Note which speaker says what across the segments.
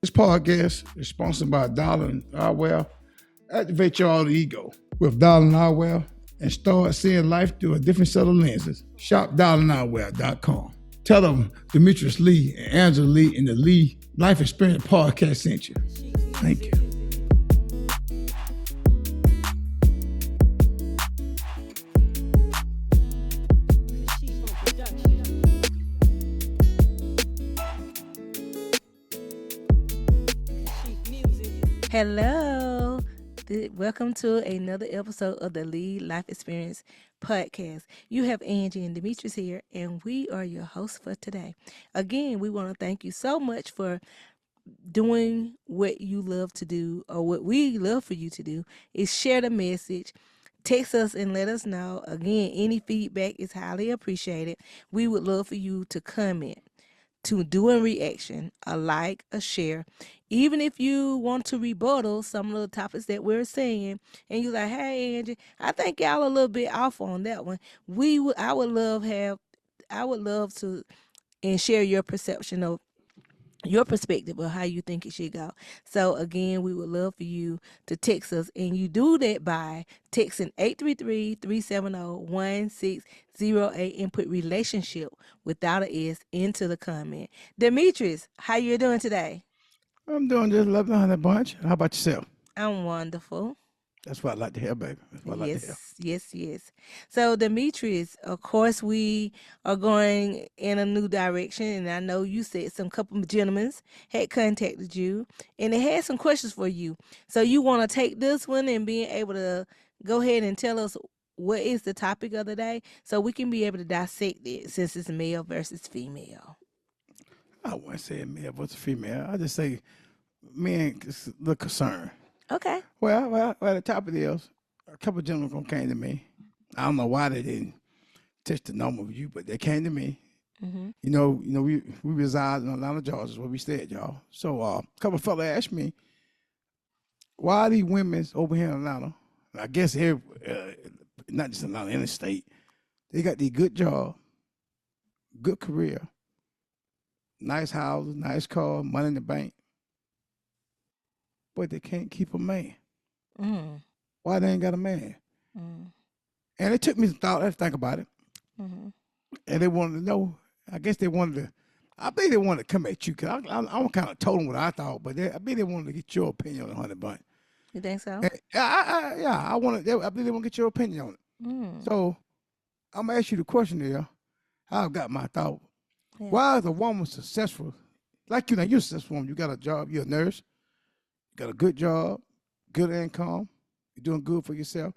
Speaker 1: This podcast is sponsored by Darling Eyewear. Activate your alter ego with Darling Eyewear and start seeing life through a different set of lenses. Shop darlingeyewear.com. Tell them Demetrius Lee and Angela Lee in the Lee Life Experience Podcast sent you. Thank you.
Speaker 2: Hello. Welcome to another episode of the Lead Life Experience Podcast. You have Angie and Demetrius here, and we are your hosts for today. Again, we want to thank you so much for doing what you love to do, or what we love for you to do, is share the message. Text us and let us know. Again, any feedback is highly appreciated. We would love for you to comment, to do a reaction, a like, a share. Even if you want to rebuttal some of the topics that we're saying, and you're like, "Hey, Angie, I think y'all a little bit off on that one." I would love to and share your perception of your perspective of how you think it should go. So again, we would love for you to text us, and you do that by texting 833-370-1608 and put relationship without an S into the comment. Demetrius, how you doing today?
Speaker 1: I'm doing just 1100 bunch. How about yourself?
Speaker 2: I'm wonderful.
Speaker 1: That's what I like to hear, baby. That's what I like to hear.
Speaker 2: Yes. So, Demetrius, of course, we are going in a new direction, and I know you said some couple of gentlemen had contacted you, and they had some questions for you. So, you want to take this one and being able to go ahead and tell us what is the topic of the day, so we can be able to dissect it since it's male versus female.
Speaker 1: I wouldn't say male versus female. I just say men look concerned.
Speaker 2: Okay.
Speaker 1: Well, the topic is a couple of gentlemen came to me. I don't know why they didn't touch the number of you, but they came to me.
Speaker 2: Mm-hmm.
Speaker 1: We reside in Atlanta, Georgia, where we stay at, y'all. So a couple of fellas asked me, why are these women over here in Atlanta? I guess here, not just Atlanta, in the state, they got these good job, good career, nice houses, nice car, money in the bank, but they can't keep a man.
Speaker 2: Mm.
Speaker 1: Why they ain't got a man?
Speaker 2: Mm.
Speaker 1: And it took me some thought. I had to think about it.
Speaker 2: Mm-hmm.
Speaker 1: And they wanted to know. I guess they wanted to. I think they wanted to come at you because I'm kind of told them what I thought, but I think they wanted to get your opinion on Honey Bun.
Speaker 2: You think so?
Speaker 1: And I want to. I think they want to get your opinion on it.
Speaker 2: Mm.
Speaker 1: So I'm gonna ask you the question there. I've got my thought.
Speaker 2: Yeah.
Speaker 1: Why is a woman successful? Like you now, you're a successful woman. You got a job. You're a nurse. You got a good job, good income. You're doing good for yourself.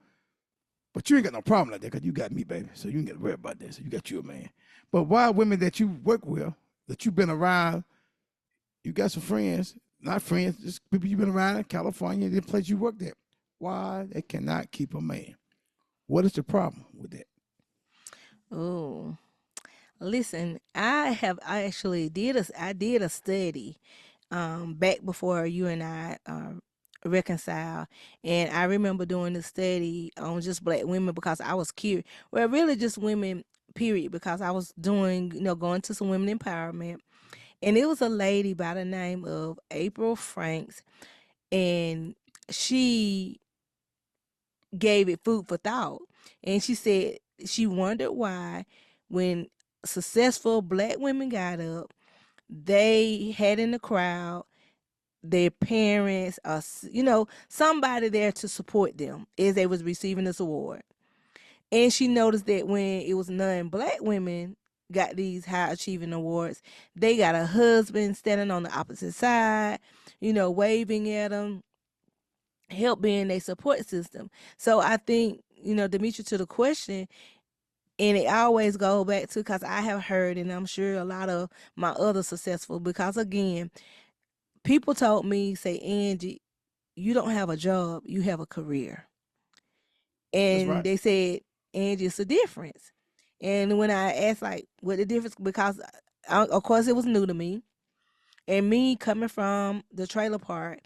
Speaker 1: But you ain't got no problem like that because you got me, baby. So you ain't got to worry about that. So you got you a man. But why women that you work with, that you've been around, you got some friends, not friends, just people you've been around in California, the place you worked at. Why they cannot keep a man? What is the problem with that?
Speaker 2: Oh, listen, I actually did a study back before you and I reconcile, and I remember doing the study on just black women because I was curious. Well, really just women, period, because I was doing, going to some women empowerment, and it was a lady by the name of April Franks, and she gave it food for thought, and she said she wondered why when successful black women got up, they had in the crowd their parents or somebody there to support them as they was receiving this award. And she noticed that when it was non-black women got these high achieving awards, they got a husband standing on the opposite side, waving at them, help being their support system. So I think, Demetri, to the question, and it always go back to, because I have heard, and I'm sure a lot of my other successful, because again, people told me, say, Angie, you don't have a job, you have a career.
Speaker 1: That's
Speaker 2: And
Speaker 1: right.
Speaker 2: they said, Angie, it's a difference. And when I asked, like, what the difference, because of course it was new to me, and me coming from the trailer park,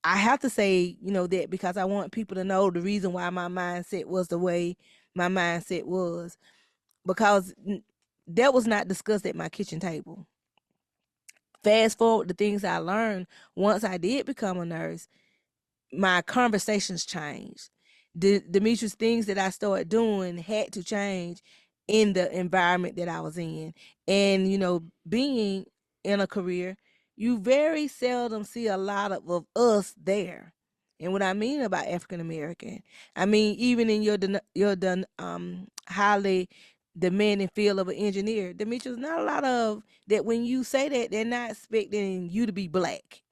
Speaker 2: I have to say, that because I want people to know the reason why my mindset was the way my mindset was, because that was not discussed at my kitchen table. Fast forward the things I learned once I did become a nurse, my conversations changed. The Demetrius things that I started doing had to change in the environment that I was in. And, being in a career, you very seldom see a lot of us there. And what I mean about African American, I mean even in your highly demanding field of an engineer, Demetrius, not a lot of that. When you say that, they're not expecting you to be black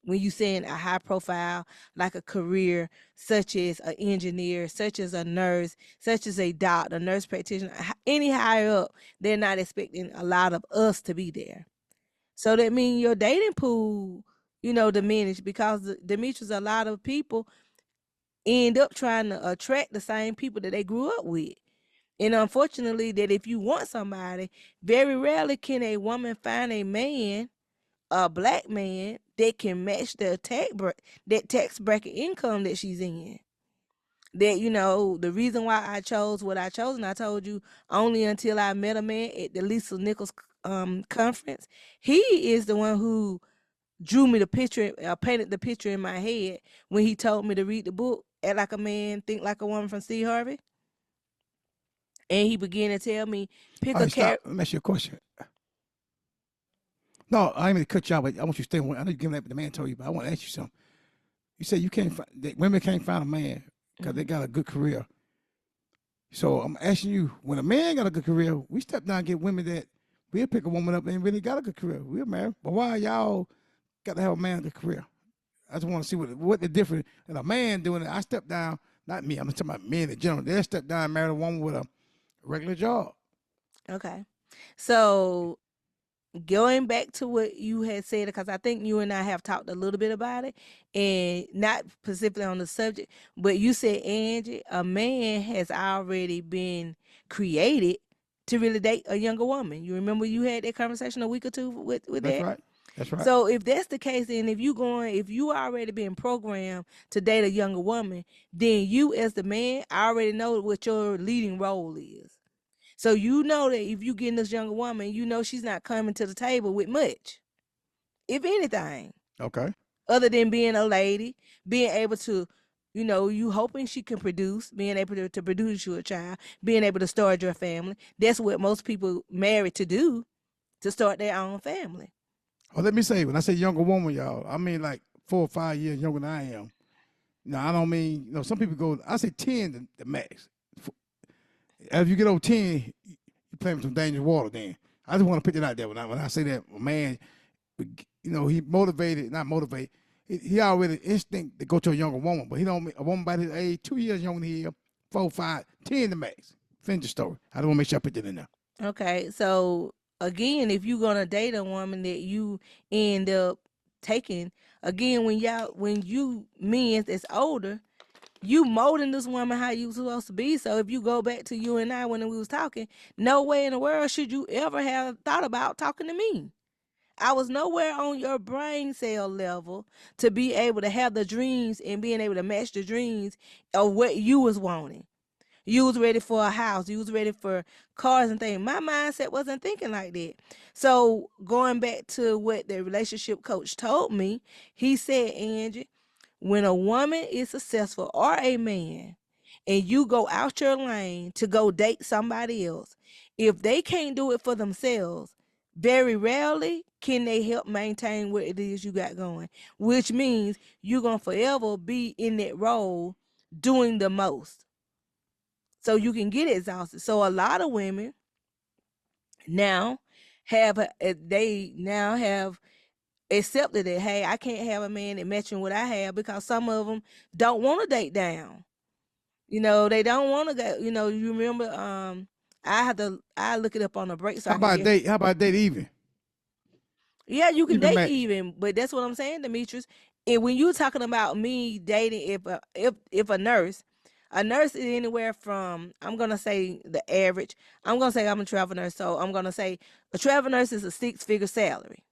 Speaker 2: when you saying a high profile, like a career such as an engineer, such as a nurse, such as a doctor, nurse practitioner, any higher up, they're not expecting a lot of us to be there. So that means your dating pool, diminished because Demetrius, a lot of people end up trying to attract the same people that they grew up with. And unfortunately, that if you want somebody, very rarely can a woman find a black man that can match that tax bracket income that she's in. That the reason why I chose what I chose, and I told you only until I met a man at the Lisa Nichols conference. He is the one who drew me the picture, painted the picture in my head when he told me to read the book "Act Like a Man, Think Like a Woman" from Steve Harvey, and he began to tell me pick
Speaker 1: All
Speaker 2: a
Speaker 1: right, stop.
Speaker 2: character.
Speaker 1: Let me ask you a question. No, I ain't mean to cut you out, but I want you to stay. I know you're giving that, but the man told you, but I want to ask you something. You said you can't find that women can't find a man because they got a good career. So I'm asking you, when a man got a good career, we step down and get women that we'll pick a woman up and really got a good career. We're married. But why y'all got to have a man with a career? I just want to see what the difference in a man doing it. I step down, not me, I'm just talking about men in general. They step down and marry a woman with a regular job.
Speaker 2: Okay, so going back to what you had said, because I think you and I have talked a little bit about it, and not specifically on the subject, but you said, Angie, a man has already been created to really date a younger woman. You remember you had that conversation a week or two with
Speaker 1: That's
Speaker 2: that?
Speaker 1: right. That's right.
Speaker 2: So if that's the case, then if you already been programmed to date a younger woman, then you as the man already know what your leading role is. So you know that if you getting this younger woman, you know she's not coming to the table with much, if anything,
Speaker 1: Okay.
Speaker 2: other than being a lady, being able to, you hoping she can produce, being able to produce you a child, being able to start your family. That's what most people marry to do, to start their own family.
Speaker 1: Well, let me say, when I say younger woman, y'all, I mean like 4 or 5 years younger than I am. No, I don't mean, some people go, I say 10 the max. As you get over 10, you play with some dangerous water then. I just want to put that out there when I say that a man, he motivated, not motivated. He already instinct to go to a younger woman, but he don't. A woman by his age, 2 years younger than him, 4, 5, 10 the max. Finish the story. I don't want to make sure I put that in there.
Speaker 2: Okay, so again, if you're gonna date a woman that you end up taking, again, when you men that's older, you molding this woman how you supposed to be. So if you go back to you and I when we was talking, no way in the world should you ever have thought about talking to me. I was nowhere on your brain cell level to be able to have the dreams and being able to match the dreams of what you was wanting. You was ready for a house. You was ready for cars and things. My mindset wasn't thinking like that. So going back to what the relationship coach told me, he said, Angie, when a woman is successful or a man and you go out your lane to go date somebody else, if they can't do it for themselves, very rarely can they help maintain what it is you got going, which means you're going to forever be in that role doing the most. So you can get exhausted. So a lot of women now they now have accepted that, hey, I can't have a man that matching what I have, because some of them don't want to date down. They don't want to go. You remember, I look it up on a break so
Speaker 1: How
Speaker 2: I can
Speaker 1: about
Speaker 2: get.
Speaker 1: date? How about date even?
Speaker 2: Yeah, you can
Speaker 1: Even
Speaker 2: date
Speaker 1: match.
Speaker 2: even, but that's what I'm saying, Demetrius. And when you're talking about me dating, if a nurse is anywhere from, I'm gonna say the average. I'm gonna say I'm a travel nurse, so I'm gonna say a travel nurse is a 6-figure salary.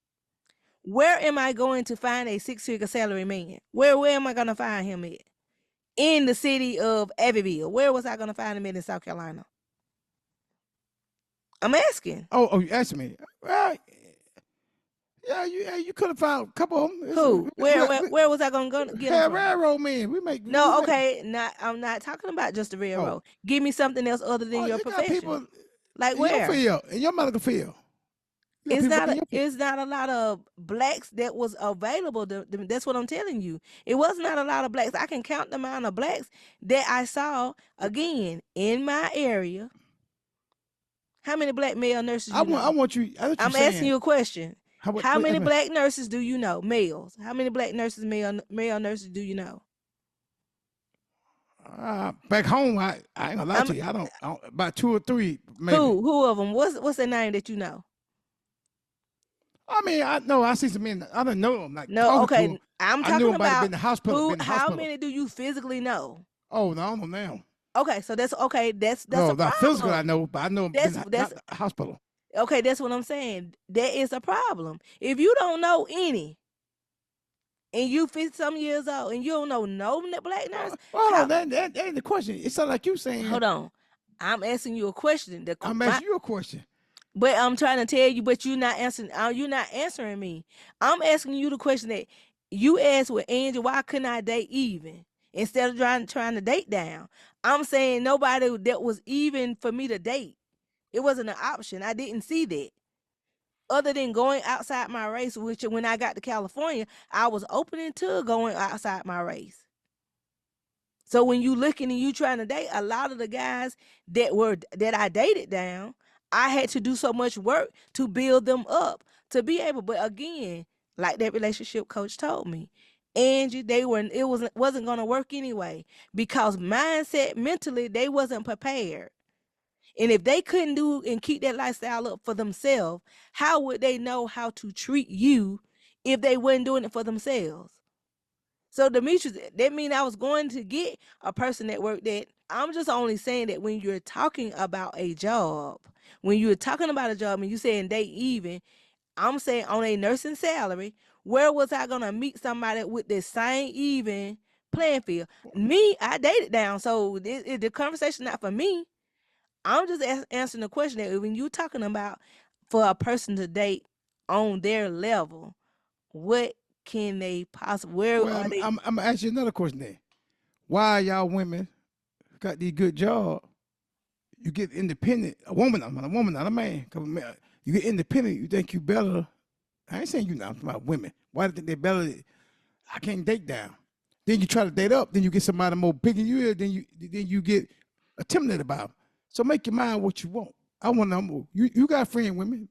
Speaker 2: Where am I going to find a 6-figure salary man? Where am I gonna find him at? In the city of Abbeville. Where was I gonna find him in South Carolina? I'm asking.
Speaker 1: Oh, you asked me. Well, You could have found a couple of them.
Speaker 2: Who? Where was I gonna go get them
Speaker 1: Hey,
Speaker 2: from?
Speaker 1: railroad man. We
Speaker 2: No,
Speaker 1: make.
Speaker 2: okay, not I'm not talking about just the
Speaker 1: Oh,
Speaker 2: railroad. Give me something else other than
Speaker 1: oh,
Speaker 2: your
Speaker 1: you got
Speaker 2: profession.
Speaker 1: people
Speaker 2: Like
Speaker 1: in your
Speaker 2: where?
Speaker 1: field, in your medical field. You got people in your field.
Speaker 2: It's not a lot of blacks that was available. That's what I'm telling you. It was not a lot of blacks. I can count the amount of blacks that I saw again in my area. How many black male nurses you
Speaker 1: I
Speaker 2: know?
Speaker 1: want you. I what you
Speaker 2: I'm asking
Speaker 1: saying.
Speaker 2: you a question.
Speaker 1: How what?
Speaker 2: How many
Speaker 1: I mean,
Speaker 2: black nurses do you know? Males. How many black nurses, male nurses do you know?
Speaker 1: back home, I ain't gonna lie
Speaker 2: I'm
Speaker 1: to you. I don't about two or three maybe.
Speaker 2: who of them? What's their name that you know?
Speaker 1: I mean, I know I see some men. I don't know them, like
Speaker 2: No,
Speaker 1: talking to them.
Speaker 2: okay. I'm
Speaker 1: I knew
Speaker 2: talking
Speaker 1: him by the been
Speaker 2: about
Speaker 1: in the hospital,
Speaker 2: who.
Speaker 1: been in the
Speaker 2: How
Speaker 1: hospital.
Speaker 2: many do you physically know?
Speaker 1: Oh no, I don't know now.
Speaker 2: Okay, so that's okay. That's
Speaker 1: No,
Speaker 2: a
Speaker 1: not physical. I
Speaker 2: problem.
Speaker 1: know, but I know been
Speaker 2: That's
Speaker 1: not the hospital.
Speaker 2: okay. That's what I'm saying. That is a problem. If you don't know any, and you 50 some years old, and you don't know no black nurse,
Speaker 1: Hold on,
Speaker 2: how?
Speaker 1: that ain't the question. It sounds like you saying
Speaker 2: Hold on. I'm asking you a question.
Speaker 1: I'm asking you a question.
Speaker 2: But I'm trying to tell you, but you're not answering. You're not answering me. I'm asking you the question that you asked with Angel. Why couldn't I date even instead of trying to date down? I'm saying nobody that was even for me to date. It wasn't an option. I didn't see that. Other than going outside my race, which when I got to California, I was open to going outside my race. So when you looking and you trying to date, a lot of the guys that I dated down, I had to do so much work to build them up to be able. But again, like that relationship coach told me, Angie, it wasn't gonna work anyway because mindset mentally they wasn't prepared. And if they couldn't do and keep that lifestyle up for themselves, how would they know how to treat you if they weren't doing it for themselves? So Demetrius, that mean I was going to get a person that worked that. I'm just only saying that when you're talking about a job, when you're talking about a job and you saying they even, I'm saying on a nursing salary, where was I gonna meet somebody with the same even playing field? Me, I dated down, so the conversation not for me. I'm just answering the question that when you're talking about for a person to date on their level, what can they possibly? Where
Speaker 1: Well,
Speaker 2: are they?
Speaker 1: I'm gonna ask you another question then. Why y'all women got these good jobs? You get independent. I'm a woman, not a man. You get independent. You think you better. I ain't saying you now. I'm talking about women. Why do you think they better? I can't date down. Then you try to date up. Then you get somebody more bigger than you. Then you get intimidated about them. So make your mind what you want. I want to know. You got friend women.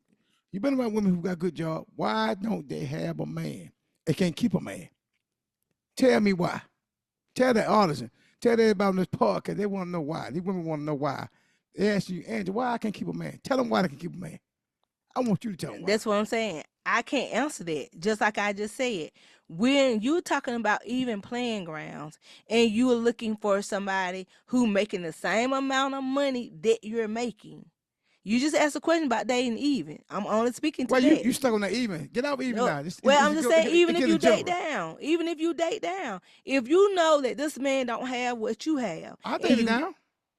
Speaker 1: You been around women who got good job. Why don't they have a man? They can't keep a man. Tell me why. Tell the artisan. Tell everybody on this podcast. They want to know why. These women want to know why. They ask you, Andrew, why I can't keep a man? Tell them why they can keep a man. I want you to tell them why.
Speaker 2: That's what I'm saying. I can't answer that. Just like I just said, when you're talking about even playing grounds and you're looking for somebody who making the same amount of money that you're making, you just asked a question about dating even. I'm only speaking to
Speaker 1: Well, you
Speaker 2: that.
Speaker 1: you stuck on that even. Get out even
Speaker 2: No,
Speaker 1: now.
Speaker 2: well, I'm just saying, even if
Speaker 1: Get a
Speaker 2: you date
Speaker 1: general.
Speaker 2: down, if you know that this man don't have what you have,
Speaker 1: I'll
Speaker 2: and
Speaker 1: date it
Speaker 2: you
Speaker 1: down.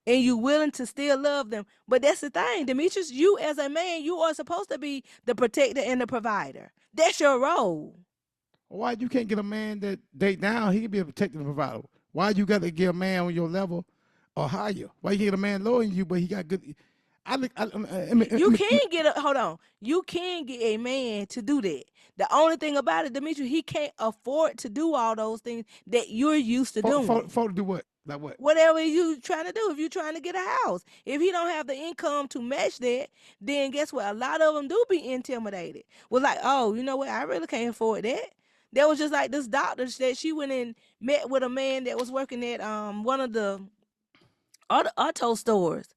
Speaker 2: and you willing to still love them. But that's the thing, Demetrius, you as a man, you are supposed to be the protector and the provider. That's your role.
Speaker 1: Why you can't get a man that date down? He can be a protective provider. Why you got to get a man on your level or higher? Why you get a man lower than you, but he got good?
Speaker 2: You can get a hold on. You can get a man to do that. The only thing about it, Demetrius, he can't afford to do all those things that you're used to doing.
Speaker 1: for to do what? Like what?
Speaker 2: Whatever you trying to do, if you're trying to get a house, if he don't have the income to match that, then guess what? A lot of them do be intimidated. Was like, oh, you know what? I really can't afford that. That was just like this doctor that she went and met with a man that was working at one of the auto stores.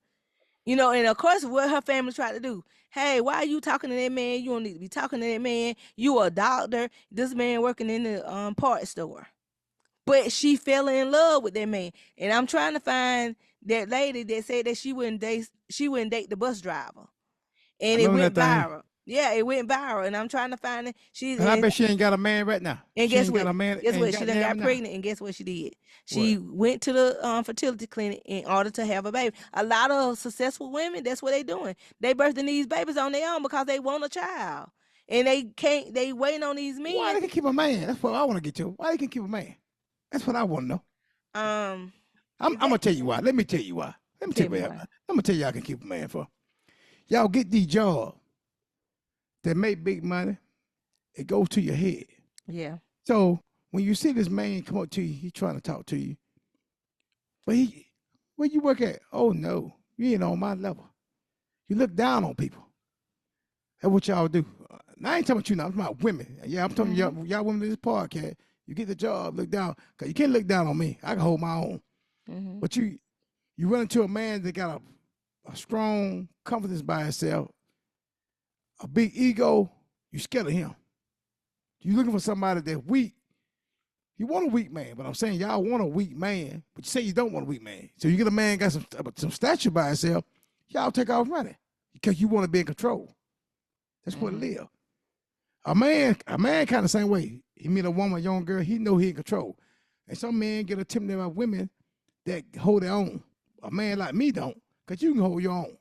Speaker 2: You know, and of course, what her family tried to do. Hey, why are you talking to that man? You don't need to be talking to that man. You a doctor. This man working in the parts store. But she fell in love with that man. And I'm trying to find that lady that said that she wouldn't date the bus driver.
Speaker 1: I
Speaker 2: And it
Speaker 1: remember
Speaker 2: went
Speaker 1: that thing.
Speaker 2: viral. Yeah, it went viral. And I'm trying to find it.
Speaker 1: And I bet she ain't got a man right now.
Speaker 2: And
Speaker 1: She
Speaker 2: guess
Speaker 1: ain't got
Speaker 2: what?
Speaker 1: a man.
Speaker 2: Guess
Speaker 1: Ain't
Speaker 2: what? She
Speaker 1: got
Speaker 2: done
Speaker 1: damn
Speaker 2: got
Speaker 1: now.
Speaker 2: pregnant, and guess what she did?
Speaker 1: What?
Speaker 2: She went to the fertility clinic in order to have a baby. A lot of successful women, that's what they doing. They birthing these babies on their own because they want a child. and they can't. They waiting on these
Speaker 1: Why they
Speaker 2: men.
Speaker 1: can keep a man? That's what I want to get to. Why they can keep a man? That's what I want to know.
Speaker 2: Um,
Speaker 1: I'm
Speaker 2: that
Speaker 1: gonna tell you why. Let me tell you why. Let me tell
Speaker 2: tell
Speaker 1: you
Speaker 2: me
Speaker 1: why.
Speaker 2: why.
Speaker 1: I'm gonna tell you I can keep a man for. Y'all get these jobs that make big money. It goes to your head.
Speaker 2: Yeah.
Speaker 1: So when you see this man come up to you, he trying to talk to you, but where you work at? Oh no, you ain't on my level. You look down on people. That's what y'all do. I ain't talking about you now. I'm talking about women. Yeah, I'm talking
Speaker 2: Mhm.
Speaker 1: y'all women in this podcast. You get the job, look down. Cause you can't look down on me. I can hold my own.
Speaker 2: Mhm.
Speaker 1: But you run into a man that got a strong confidence by himself, a big ego, you scared of him. You looking for somebody that's weak. You want a weak man, but I'm saying y'all want a weak man, but you say you don't want a weak man. So you get a man got some stature by himself, y'all take off running because you want to be in control. That's what it
Speaker 2: Mhm.
Speaker 1: is. A man kind of the same way. He meet a woman, a young girl, he know he in control. And some men get intimidated by women that hold their own. A man like me don't, because you can hold your own.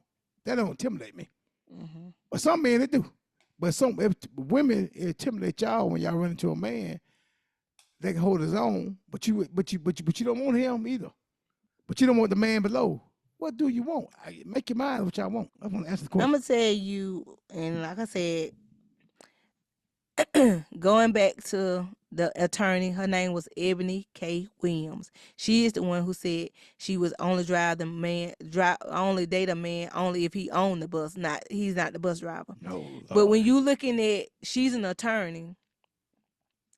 Speaker 1: That don't intimidate me.
Speaker 2: Mhm.
Speaker 1: But some men, they do. But some if women intimidate y'all when y'all run into a man that can hold his own, but you don't want him either. But you don't want the man below. What do you want? Make your mind what y'all want. I want to answer the
Speaker 2: I'm
Speaker 1: question.
Speaker 2: gonna tell you, and like I said, going back to the attorney, her name was Ebony K. Williams. She is the one who said she was only only date a man only if he owned the bus. Not he's not the bus driver.
Speaker 1: No,
Speaker 2: But
Speaker 1: Lord.
Speaker 2: when you looking at, she's an attorney,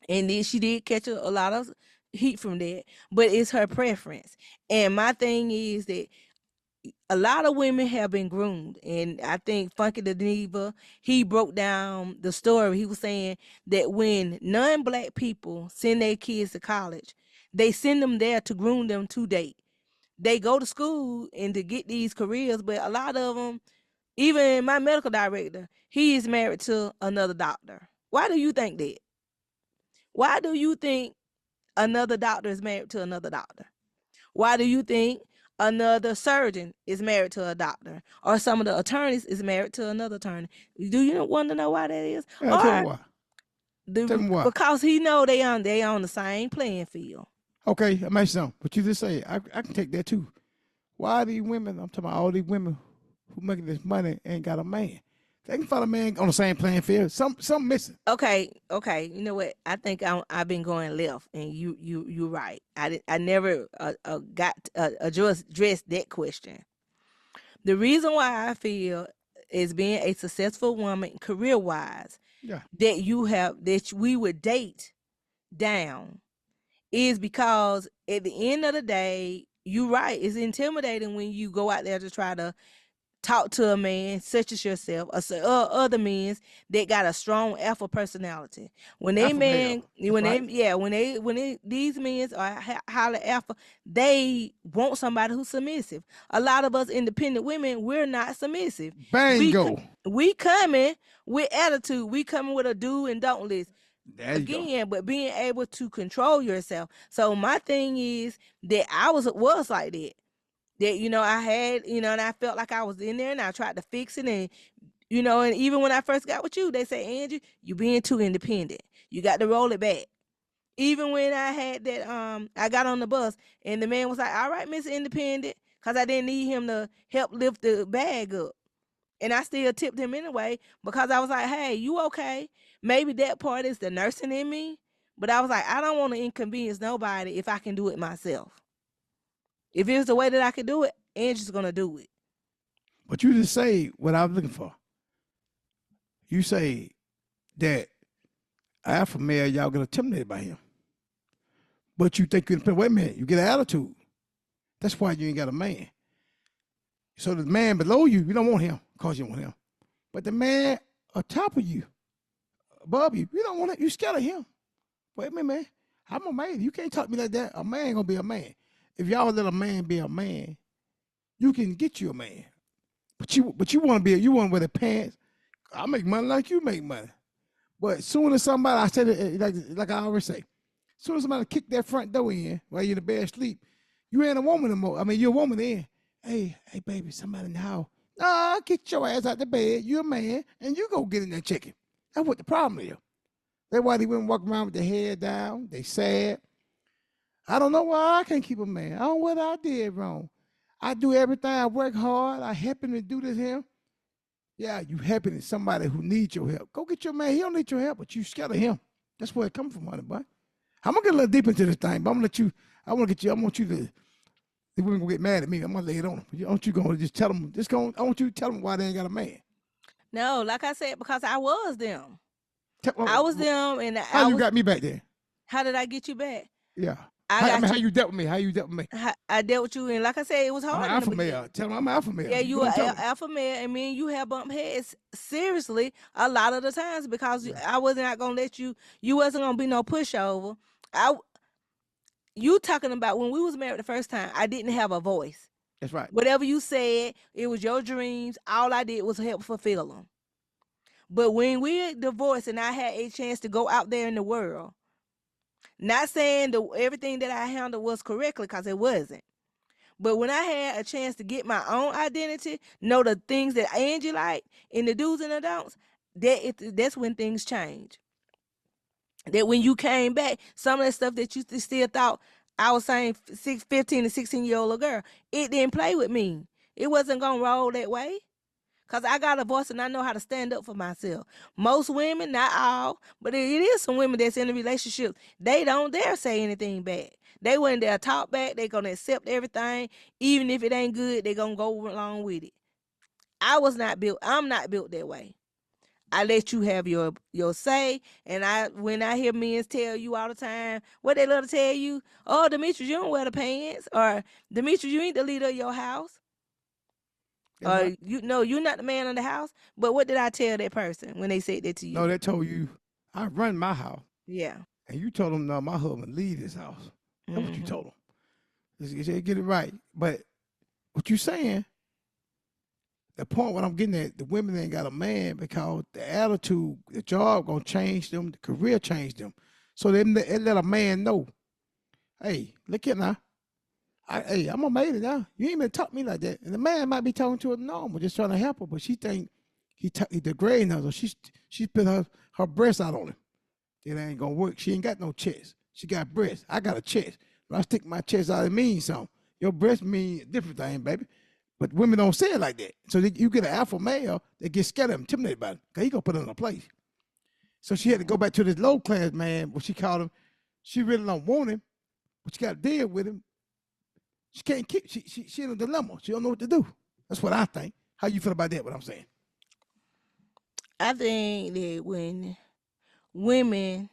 Speaker 2: and then she did catch a lot of heat from that. But it's her preference. And my thing is that a lot of women have been groomed, and I think Funky the Diva, he broke down the story. He was saying that when non-black people send their kids to college, they send them there to groom them to date. They go to school and to get these careers, but a lot of them, even my medical director, he is married to another doctor. Why do you think that? Why do you think another doctor is married to another doctor? Why do you think another surgeon is married to a doctor, or some of the attorneys is married to another attorney? Do you want to know why that is?
Speaker 1: Yeah, tell me
Speaker 2: Or
Speaker 1: why. Tell me why.
Speaker 2: because he know they on the same playing field.
Speaker 1: Okay, I mentioned something. But you just say I can take that too. Why these women? I'm talking about all these women who making this money ain't got a man. They can find a man on the same playing field. Some missing.
Speaker 2: Okay. You know what? I think I've been going left, and you right. I never got addressed that question. The reason why I feel is being a successful woman career wise
Speaker 1: Yeah,
Speaker 2: that we would date down is because at the end of the day, you right, it's intimidating when you go out there to try to talk to a man such as yourself or other men that got a strong alpha personality. When they
Speaker 1: alpha male.
Speaker 2: man,
Speaker 1: That's
Speaker 2: when they
Speaker 1: right.
Speaker 2: yeah, when they these men are highly alpha, they want somebody who's submissive. A lot of us independent women, we're not submissive. We
Speaker 1: Bango.
Speaker 2: we coming with attitude. We coming with a do and don't list
Speaker 1: There you go.
Speaker 2: again, but being able to control yourself. So my thing is that I was like that. That I had, and I felt like I was in there, and I tried to fix it, and and even when I first got with you, they say, Angie, you being too independent. You got to roll it back. Even when I had that, I got on the bus, and the man was like, "All right, Miss Independent," because I didn't need him to help lift the bag up. And I still tipped him anyway because I was like, hey, you okay? Maybe that part is the nursing in me. But I was like, I don't want to inconvenience nobody if I can do it myself. If it's the way that I can do it, Angie's going to do it.
Speaker 1: But you just say what I was looking for. You say that alpha male, y'all get intimidated by him. But you think wait a minute, you get an attitude. That's why you ain't got a man. So the man below you, you don't want him because you want him. But the man on top of you, above you, you don't want it. You scared of him. Wait a minute, man. I'm a man. You can't talk to me like that. A man gonna be a man. If y'all let a man be a man, you can get you a man. But you want to be you want to wear the pants. I make money like you make money. But as soon as somebody, I said it like I always say, as soon as somebody kick that front door in while you're in the bed asleep, you ain't a woman no more. I mean, you're a woman then. Hey, baby, somebody in the house. Nah, get your ass out the bed. You're a man, and you go get in that chicken. That's what the problem is. That's why they wouldn't walk around with their head down. They sad. I don't know why I can't keep a man. I don't know what I did wrong. I do everything. I work hard. I help him to do this here. Yeah, you helping somebody who needs your help. Go get your man. He don't need your help, but you scared of him. That's where it comes from, honey, boy. I'm gonna get a little deep into this thing, but I'm gonna let you. I want to get you. I want you to. The women gonna get mad at me. I'm gonna lay it on them. I want you gonna just tell them. Just go. I want you to tell them why they ain't got a man.
Speaker 2: No, like I said, because I was them. I
Speaker 1: Tell,
Speaker 2: was them, and
Speaker 1: how
Speaker 2: I
Speaker 1: you
Speaker 2: was.
Speaker 1: got me back there?
Speaker 2: How did I get you back?
Speaker 1: Yeah.
Speaker 2: I
Speaker 1: I mean,
Speaker 2: got
Speaker 1: how
Speaker 2: you.
Speaker 1: you dealt with me? How you dealt with me?
Speaker 2: I dealt with you, and like I said, it was
Speaker 1: I'm an
Speaker 2: hard in the
Speaker 1: alpha
Speaker 2: beginning.
Speaker 1: male. Tell them I'm an alpha male.
Speaker 2: Yeah,
Speaker 1: You
Speaker 2: you
Speaker 1: gonna
Speaker 2: are
Speaker 1: tell them?
Speaker 2: alpha male, and me and you have bumped heads seriously a lot of the times because
Speaker 1: Yeah,
Speaker 2: I was not gonna let you. You wasn't gonna be no pushover. I you talking about when we was married the first time? I didn't have a voice.
Speaker 1: that's right.
Speaker 2: Whatever you said, it was your dreams. All I did was help fulfill them. But when we divorced and I had a chance to go out there in the world, not saying everything that I handled was correctly because it wasn't. But when I had a chance to get my own identity, know the things that Angie like and the do's and the don'ts, that's when things change. That when you came back, some of that stuff that you still thought I was saying 15 to 16-year-old girl, it didn't play with me. It wasn't going to roll that way. Cause I got a voice and I know how to stand up for myself. Most women, not all, but it is some women that's in a relationship. They don't dare say anything back. They wouldn't dare talk back. They gonna accept everything, even if it ain't good. They gonna go along with it. I was not built. I'm not built that way. I let you have your say, and when I hear men tell you all the time, what they love to tell you, oh Demetrius, you don't wear the pants, or Demetrius, you ain't the leader of your house.
Speaker 1: That's right.
Speaker 2: You know you're not the man of the house. But what did I tell that person when they said that to
Speaker 1: No,
Speaker 2: you?
Speaker 1: they told you I run my house,
Speaker 2: Yeah.
Speaker 1: and you told them no, my husband leave this house. That's what you
Speaker 2: Hmm.
Speaker 1: told them. Get it right. But what you saying? The point what I'm getting at, the women ain't got a man because the attitude, the job gonna change them, the career change them. So they let a man know, hey, look here now. Hey, I'm a made it now. You ain't been talk me like that. And the man might be talking to her normal, just trying to help her, but she think he degrading her. So she put her breast out on him. It ain't gonna work. She ain't got no chest. She got breasts. I got a chest. When I stick my chest out, it means something. Your breast mean a different thing, baby. But women don't say it like that. So you get an alpha male, they get scared of him, intimidated by him, because he gonna put her in a place. So she had to go back to this low class man, what she called him. She really don't want him, but she got to deal with him. She can't keep. She in a dilemma. She don't know what to do. That's what I think. How you feel about that? What I'm saying?
Speaker 2: I think that when women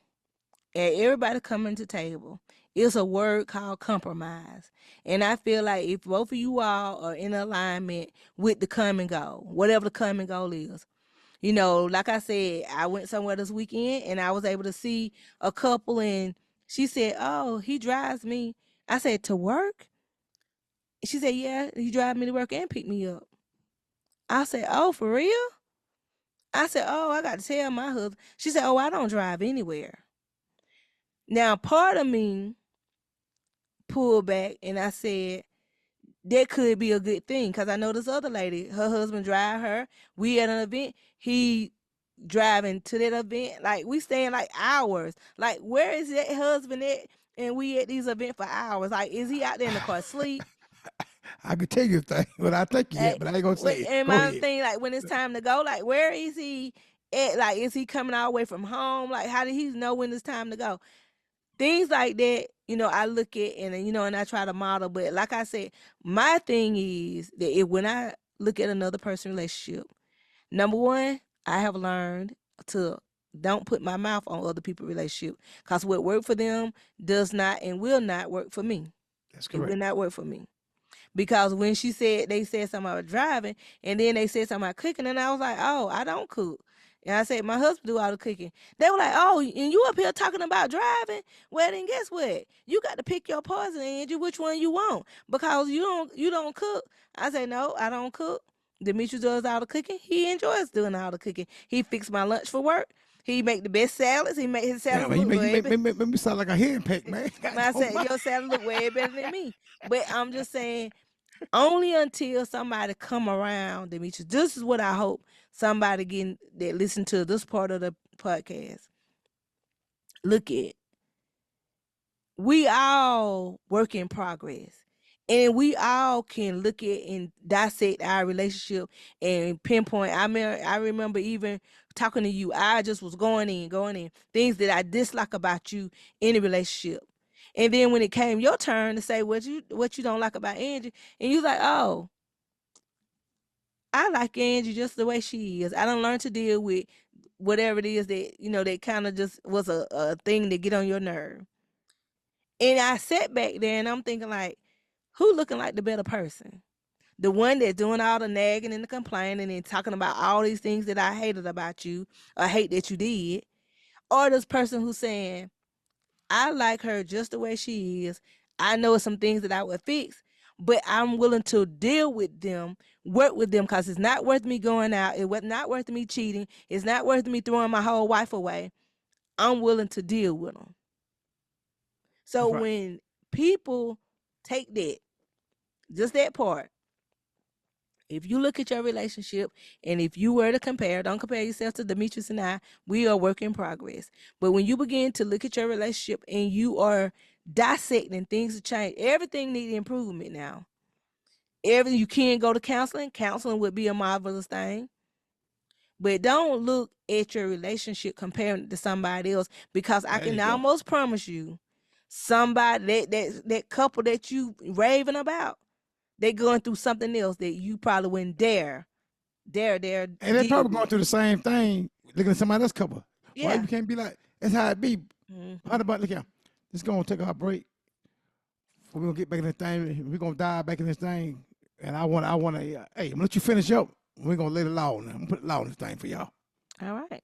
Speaker 2: and everybody coming to table, it's a word called compromise. And I feel like if both of you all are in alignment with the common goal, whatever the common goal is, like I said, I went somewhere this weekend and I was able to see a couple, and she said, "Oh, he drives me." I said, "To work?" She said, "Yeah, he drive me to work and pick me up." I said, "Oh, for real?" I said, "Oh, I got to tell my husband." She said, "Oh, I don't drive anywhere." Now, part of me pulled back and I said, that could be a good thing because I know this other lady, her husband drive her. We at an event, he driving to that event. Like, we staying like hours. Like, where is that husband at? And we at these events for hours. Like, is he out there in the car asleep?
Speaker 1: I could tell you a thing, but I think you had, but I ain't gonna say it.
Speaker 2: And
Speaker 1: Go
Speaker 2: my
Speaker 1: ahead.
Speaker 2: thing, like, when it's time to go, like, where is he at? Like, is he coming all the way from home? Like, how did he know when it's time to go? Things like that, I look at, and I try to model. But like I said, my thing is that when I look at another person's relationship, number one, I have learned to don't put my mouth on other people's relationship, because what worked for them does not and will not work for me.
Speaker 1: That's
Speaker 2: It will
Speaker 1: correct.
Speaker 2: not work for me. Because when they said something about driving, and then they said something about cooking, and I was like, oh, I don't cook. And I said, my husband do all the cooking. They were like, oh, and you up here talking about driving? Well, then guess what? You got to pick your poison, Angie, which one you want, because you don't cook. I said, no, I don't cook. Demetrius does all the cooking. He enjoys doing all the cooking. He fixed my lunch for work. He make the best salads. He make his
Speaker 1: Damn,
Speaker 2: salads
Speaker 1: man,
Speaker 2: look
Speaker 1: you
Speaker 2: way better.
Speaker 1: make me sound like a hen peck, man. God,
Speaker 2: I
Speaker 1: don't
Speaker 2: said,
Speaker 1: mind.
Speaker 2: your salad look way better than me. But I'm just saying, only until somebody come around, Demetrius. This is what I hope somebody getting that listen to this part of the podcast, look at, we all work in progress. And we all can look at and dissect our relationship and pinpoint. I remember even talking to you. I just was going in things that I dislike about you in a relationship. And then when it came your turn to say what you don't like about Angie, and you was like, oh, I like Angie just the way she is. I don't learn to deal with whatever it is that that kind of just was a thing to get on your nerve. And I sat back there and I'm thinking like, who looking like the better person? The one that's doing all the nagging and the complaining and talking about all these things that I hated about you or hate that you did, or this person who's saying, I like her just the way she is. I know some things that I would fix, but I'm willing to deal with them, work with them, because it's not worth me going out. It was not worth me cheating. It's not worth me throwing my whole wife away. I'm willing to deal with them. So
Speaker 1: That's right.
Speaker 2: when people take that, just that part, if you look at your relationship and if you were to compare, don't compare yourself to Demetrius and I, we are work in progress. But when you begin to look at your relationship and you are dissecting things to change, everything needs improvement now. You can go to counseling. Counseling would be a marvelous thing. But don't look at your relationship comparing it to somebody else, because I
Speaker 1: There you
Speaker 2: can
Speaker 1: go.
Speaker 2: almost promise you somebody that couple that you raving about, they going through something else that you probably wouldn't dare
Speaker 1: And they
Speaker 2: deal
Speaker 1: probably going
Speaker 2: with.
Speaker 1: through the same thing, looking at somebody else couple. Why
Speaker 2: Yeah.
Speaker 1: you can't be like, that's how it be. How
Speaker 2: Hmm.
Speaker 1: about, look here, let's go and take our break. We're gonna get back in this thing. We're gonna dive back in this thing. And I wanna, hey, I'm gonna let you finish up. We're gonna lay the law now. I'm gonna put the law on this thing for y'all.
Speaker 2: All right.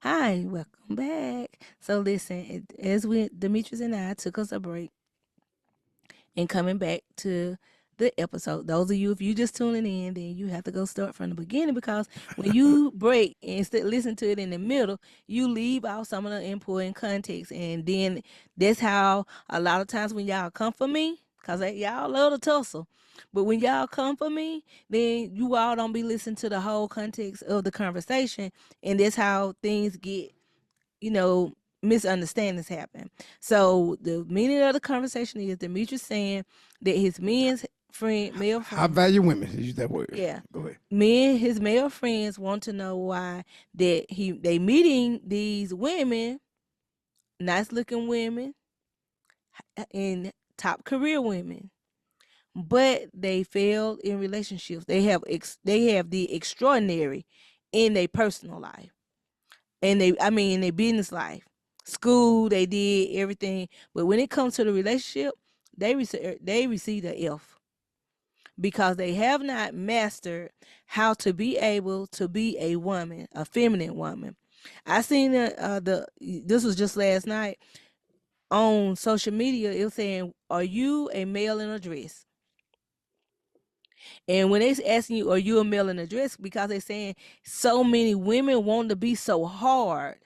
Speaker 2: Hi, welcome back. So listen, as we Demetrius and I took us a break and coming back to the episode. Those of you, if you just tuning in, then you have to go start from the beginning, because when you break and instead listen to it in the middle, you leave out some of the important context. And then that's how a lot of times when y'all come for me, because y'all love to tussle. But when y'all come for me, then you all don't be listening to the whole context of the conversation. And that's how things get, you know, misunderstandings happen. So the meaning of the conversation is Demetrius saying that his men's friend, male
Speaker 1: I
Speaker 2: friend,
Speaker 1: value women. Use that word.
Speaker 2: yeah,
Speaker 1: Go ahead.
Speaker 2: his male friends want to know why that they meeting these women, nice looking women, and top career women, but they failed in relationships. They have the extraordinary in their personal life. And in their business life, school, they did everything, but when it comes to the relationship, they received a F, because they have not mastered how to be able to be a woman, a feminine woman. I seen the this was just last night on social media. It was saying, "Are you a male in a dress?" And when they asking you, "Are you a male in a dress?" because they're saying so many women want to be so hard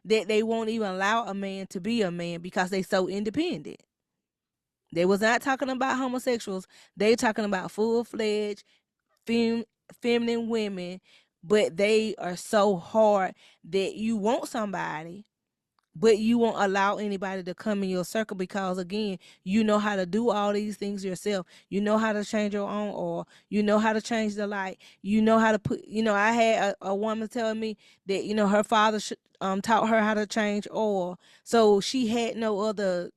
Speaker 2: that they won't even allow a man to be a man because they so independent. They was not talking about homosexuals. They talking about full-fledged fem- feminine women, but they are so hard that you want somebody, but you won't allow anybody to come in your circle, because again, you know how to do all these things yourself. You know how to change your own oil. You know how to change the light. You know how to put, I had a woman telling me that her father taught her how to change oil, so she had no other.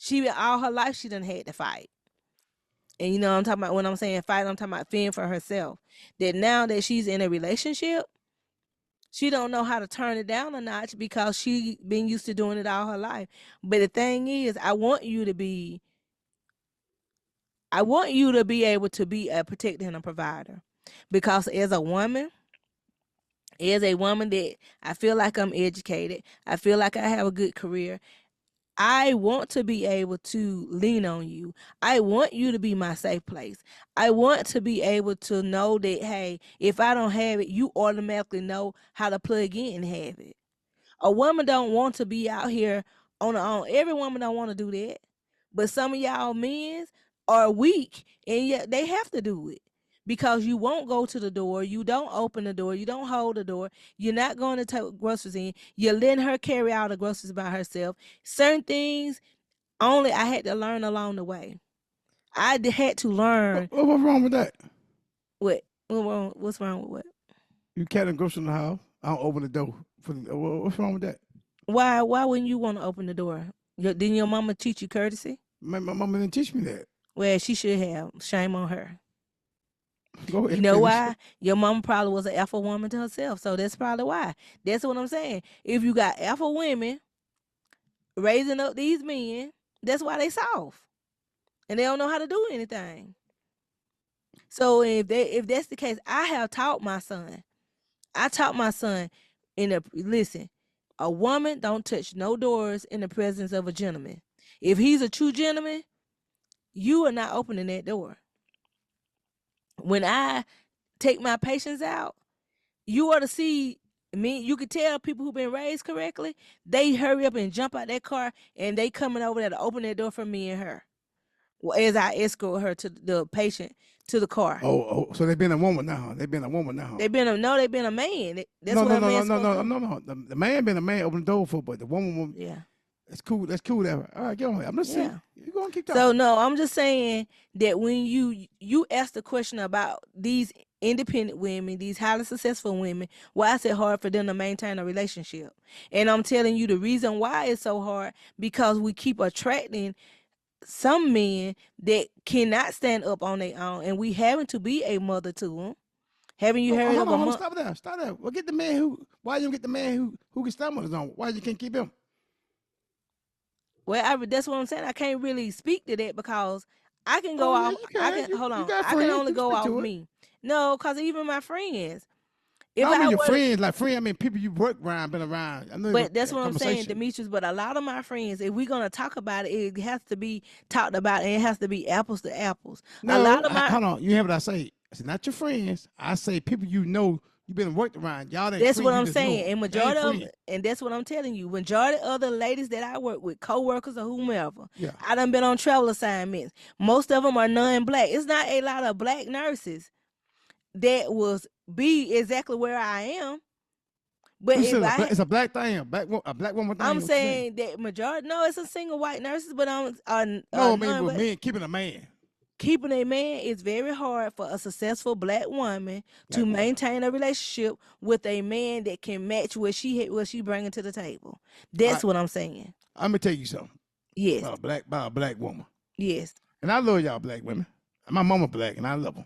Speaker 2: She all her life she done had to fight. And I'm talking about, when I'm saying fight, I'm talking about fend for herself. That now that she's in a relationship, she don't know how to turn it down a notch because she been used to doing it all her life. But the thing is, I want you to be able to be a protector and a provider. Because as a woman that I feel like I'm educated, I feel like I have a good career, I want to be able to lean on you. I want you to be my safe place. I want to be able to know that, hey, if I don't have it, you automatically know how to plug in and have it. A woman don't want to be out here on her own. Every woman don't want to do that. But some of y'all men are weak, and yet they have to do it. because you won't go to the door, you don't open the door, you don't hold the door, you're not going to take groceries in, you're letting her carry out the groceries by herself. Certain things only I had to learn along the way. Had to learn
Speaker 1: What's wrong with that?
Speaker 2: what's wrong with what?
Speaker 1: You carrying groceries in the house. I don't open the door. What's wrong with that?
Speaker 2: Why wouldn't you want to open the door? Didn't your mama teach you courtesy?
Speaker 1: My mama didn't teach me that.
Speaker 2: Well, she should have. Shame on her.
Speaker 1: Go
Speaker 2: You
Speaker 1: ahead,
Speaker 2: know
Speaker 1: finish.
Speaker 2: why? Your mama probably was an alpha woman to herself, so that's probably why. That's what I'm saying. If you got alpha women raising up these men, that's why they soft and they don't know how to do anything. So if that's the case, I have taught my son. I taught my son listen, a woman don't touch no doors in the presence of a gentleman. If he's a true gentleman, you are not opening that door. When I take my patients out, you ought to see me. You could tell people who've been raised correctly. They hurry up and jump out that car, and they coming over there to open that door for me and her. Well, as I escort her to the patient to the car.
Speaker 1: So they've been a woman now. They've been a woman now.
Speaker 2: They been a man. That's
Speaker 1: No,
Speaker 2: what
Speaker 1: no,
Speaker 2: a
Speaker 1: no, no,
Speaker 2: man's
Speaker 1: no,
Speaker 2: supposed to
Speaker 1: no,
Speaker 2: do.
Speaker 1: no, no. The man been a man open the door for, but the woman.
Speaker 2: Yeah.
Speaker 1: That's cool. That's cool. All right, get on. I'm just saying. You go and keep talking.
Speaker 2: So no, I'm just saying that when you ask the question about these independent women, these highly successful women, why is it hard for them to maintain a relationship? And I'm telling you the reason why it's so hard, because we keep attracting some men that cannot stand up on their own, and we having to be a mother to them. Haven't you heard
Speaker 1: Hold
Speaker 2: of
Speaker 1: on,
Speaker 2: a mother?
Speaker 1: stop there. Stop there. Well, get the man who. Why you don't get the man who can stand on his own? Why you can't keep him?
Speaker 2: Well, that's what I'm saying. I can't really speak to that because I can go
Speaker 1: Oh yeah,
Speaker 2: off.
Speaker 1: you
Speaker 2: I
Speaker 1: can.
Speaker 2: can hold
Speaker 1: You
Speaker 2: on.
Speaker 1: got
Speaker 2: I can
Speaker 1: friends.
Speaker 2: only
Speaker 1: You can
Speaker 2: go
Speaker 1: speak
Speaker 2: off
Speaker 1: to it.
Speaker 2: me. No, because even my friends,
Speaker 1: No,
Speaker 2: if
Speaker 1: I
Speaker 2: I
Speaker 1: mean your
Speaker 2: were,
Speaker 1: friends, like friends. I mean people you work around, been around. I know
Speaker 2: but that's
Speaker 1: that
Speaker 2: what I'm saying,
Speaker 1: conversation.
Speaker 2: Demetrius. But a lot of my friends, if we're gonna talk about it, it has to be talked about, and it has to be apples to apples. A
Speaker 1: No,
Speaker 2: lot of my
Speaker 1: hold on. You hear what I say? I said not your friends. I say people you know. You've been worked around. Y'all ain't
Speaker 2: That's what
Speaker 1: friends. You
Speaker 2: I'm
Speaker 1: just know
Speaker 2: saying.
Speaker 1: them.
Speaker 2: And
Speaker 1: They ain't
Speaker 2: majority of,
Speaker 1: friends.
Speaker 2: and that's what I'm telling you. Majority of the ladies that I work with, co-workers or whomever,
Speaker 1: Yeah.
Speaker 2: I done been on travel assignments. Most of them are non-black. It's not a lot of black nurses that was be exactly where I am. But
Speaker 1: You
Speaker 2: if
Speaker 1: said
Speaker 2: I,
Speaker 1: it's a black thing, a black woman
Speaker 2: I'm
Speaker 1: thing. What you saying?
Speaker 2: saying that majority, no, it's a single white nurses, but
Speaker 1: No, I mean
Speaker 2: non,
Speaker 1: with
Speaker 2: but
Speaker 1: men keeping a man,
Speaker 2: keeping a man is very hard for a successful black woman to
Speaker 1: black woman.
Speaker 2: maintain a relationship with a man that can match what she bringing to the table.
Speaker 1: All
Speaker 2: That's
Speaker 1: right,
Speaker 2: what I'm saying.
Speaker 1: I'm gonna tell you something
Speaker 2: Yes,
Speaker 1: about a black woman,
Speaker 2: yes.
Speaker 1: and I love y'all black women. My mama black, and I love them.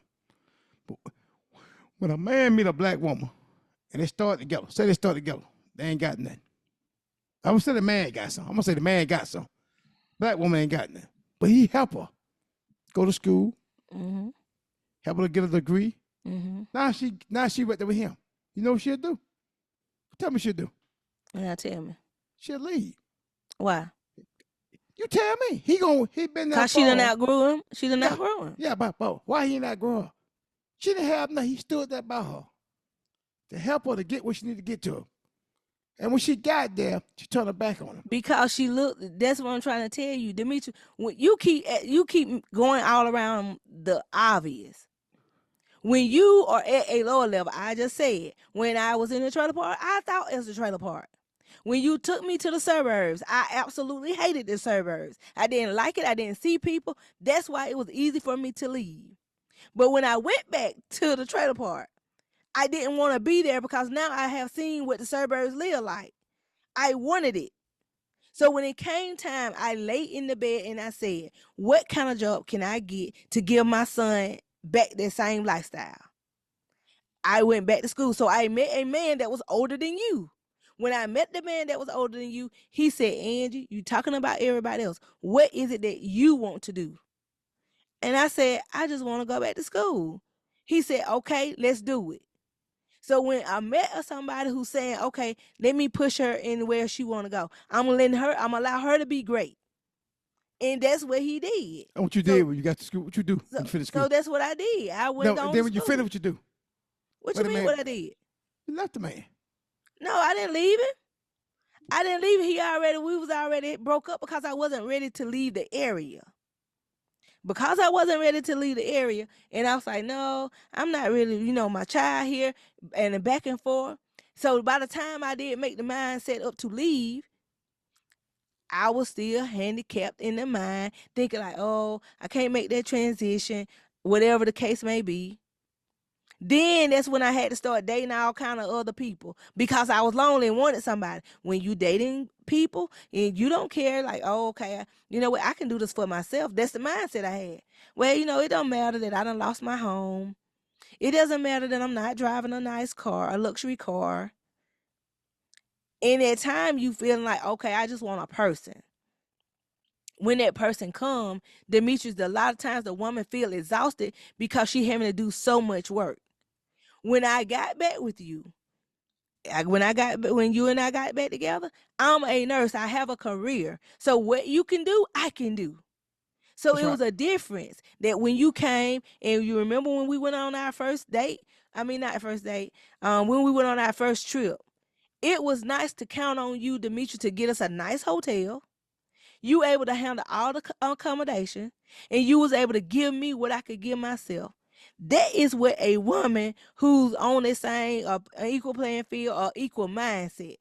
Speaker 1: But when a man meet a black woman and they start together, say they start together, they ain't got nothing. I would say the man got some. I'm gonna say the man got some. Black woman ain't got nothing, but he help her go to school,
Speaker 2: Mhm,
Speaker 1: help her to get a degree.
Speaker 2: mhm.
Speaker 1: Now she right there with him. You know what she'll do? Tell me she'll do.
Speaker 2: Now tell me
Speaker 1: She'll leave.
Speaker 2: why?
Speaker 1: You tell me. He been there
Speaker 2: Cause she done
Speaker 1: for
Speaker 2: outgrew him. She done
Speaker 1: yeah
Speaker 2: outgrew him.
Speaker 1: yeah. But why he not grow up? She didn't have nothing. He stood there by her to help her to get what she needed to get to her. And when she got there, she turned her back on him.
Speaker 2: Because she looked. That's what I'm trying to tell you, Demetri. When you keep going all around the obvious. When you are at a lower level, I just said, when I was in the trailer park, I thought it was the trailer park. When you took me to the suburbs, I absolutely hated the suburbs. I didn't like it. I didn't see people. That's why it was easy for me to leave. But when I went back to the trailer park, I didn't want to be there because now I have seen what the suburbs live like. I wanted it. So when it came time, I lay in the bed and I said, what kind of job can I get to give my son back that same lifestyle? I went back to school. So I met a man that was older than you. When I met the man that was older than you, he said, Angie, you talking about everybody else. What is it that you want to do? And I said, I just want to go back to school. He said, okay, let's do it. So when I met somebody who's saying, okay, let me push her in where she want to go, I'm gonna allow her to be great. And that's what he did.
Speaker 1: And what you did
Speaker 2: So
Speaker 1: when you got to school? What you do
Speaker 2: so
Speaker 1: when you finished
Speaker 2: so
Speaker 1: school?
Speaker 2: that's what I did. I went
Speaker 1: No,
Speaker 2: on
Speaker 1: then
Speaker 2: to
Speaker 1: when you finished,
Speaker 2: school.
Speaker 1: what you do?
Speaker 2: What
Speaker 1: Wait
Speaker 2: you
Speaker 1: a
Speaker 2: mean
Speaker 1: minute.
Speaker 2: what I did?
Speaker 1: You left the man.
Speaker 2: No, I didn't leave him. I didn't leave. We was already broke up because I wasn't ready to leave the area. Because I wasn't ready to leave the area, and I was like, no, I'm not really, my child here, and then back and forth. So by the time I did make the mindset up to leave, I was still handicapped in the mind, thinking like, oh, I can't make that transition, whatever the case may be. Then that's when I had to start dating all kind of other people because I was lonely and wanted somebody. When you dating people and you don't care, like, oh, okay, you know what, I can do this for myself. That's the mindset I had. Well, it don't matter that I done lost my home. It doesn't matter that I'm not driving a nice car, a luxury car. And at time you feeling like, okay, I just want a person. When that person come, Demetrius, a lot of times the woman feel exhausted because she having to do so much work. When I got back with you, when you and I got back together, I'm a nurse. I have a career. So what you can do, I can do. So
Speaker 1: That's
Speaker 2: it
Speaker 1: right.
Speaker 2: was a difference that when you came and you remember when we went on our first date. I mean, not first date. When we went on our first trip, it was nice to count on you, Demetri, to get us a nice hotel. You able to handle all the accommodation, and you was able to give me what I could give myself. That is what a woman who's on the same equal playing field or equal mindset.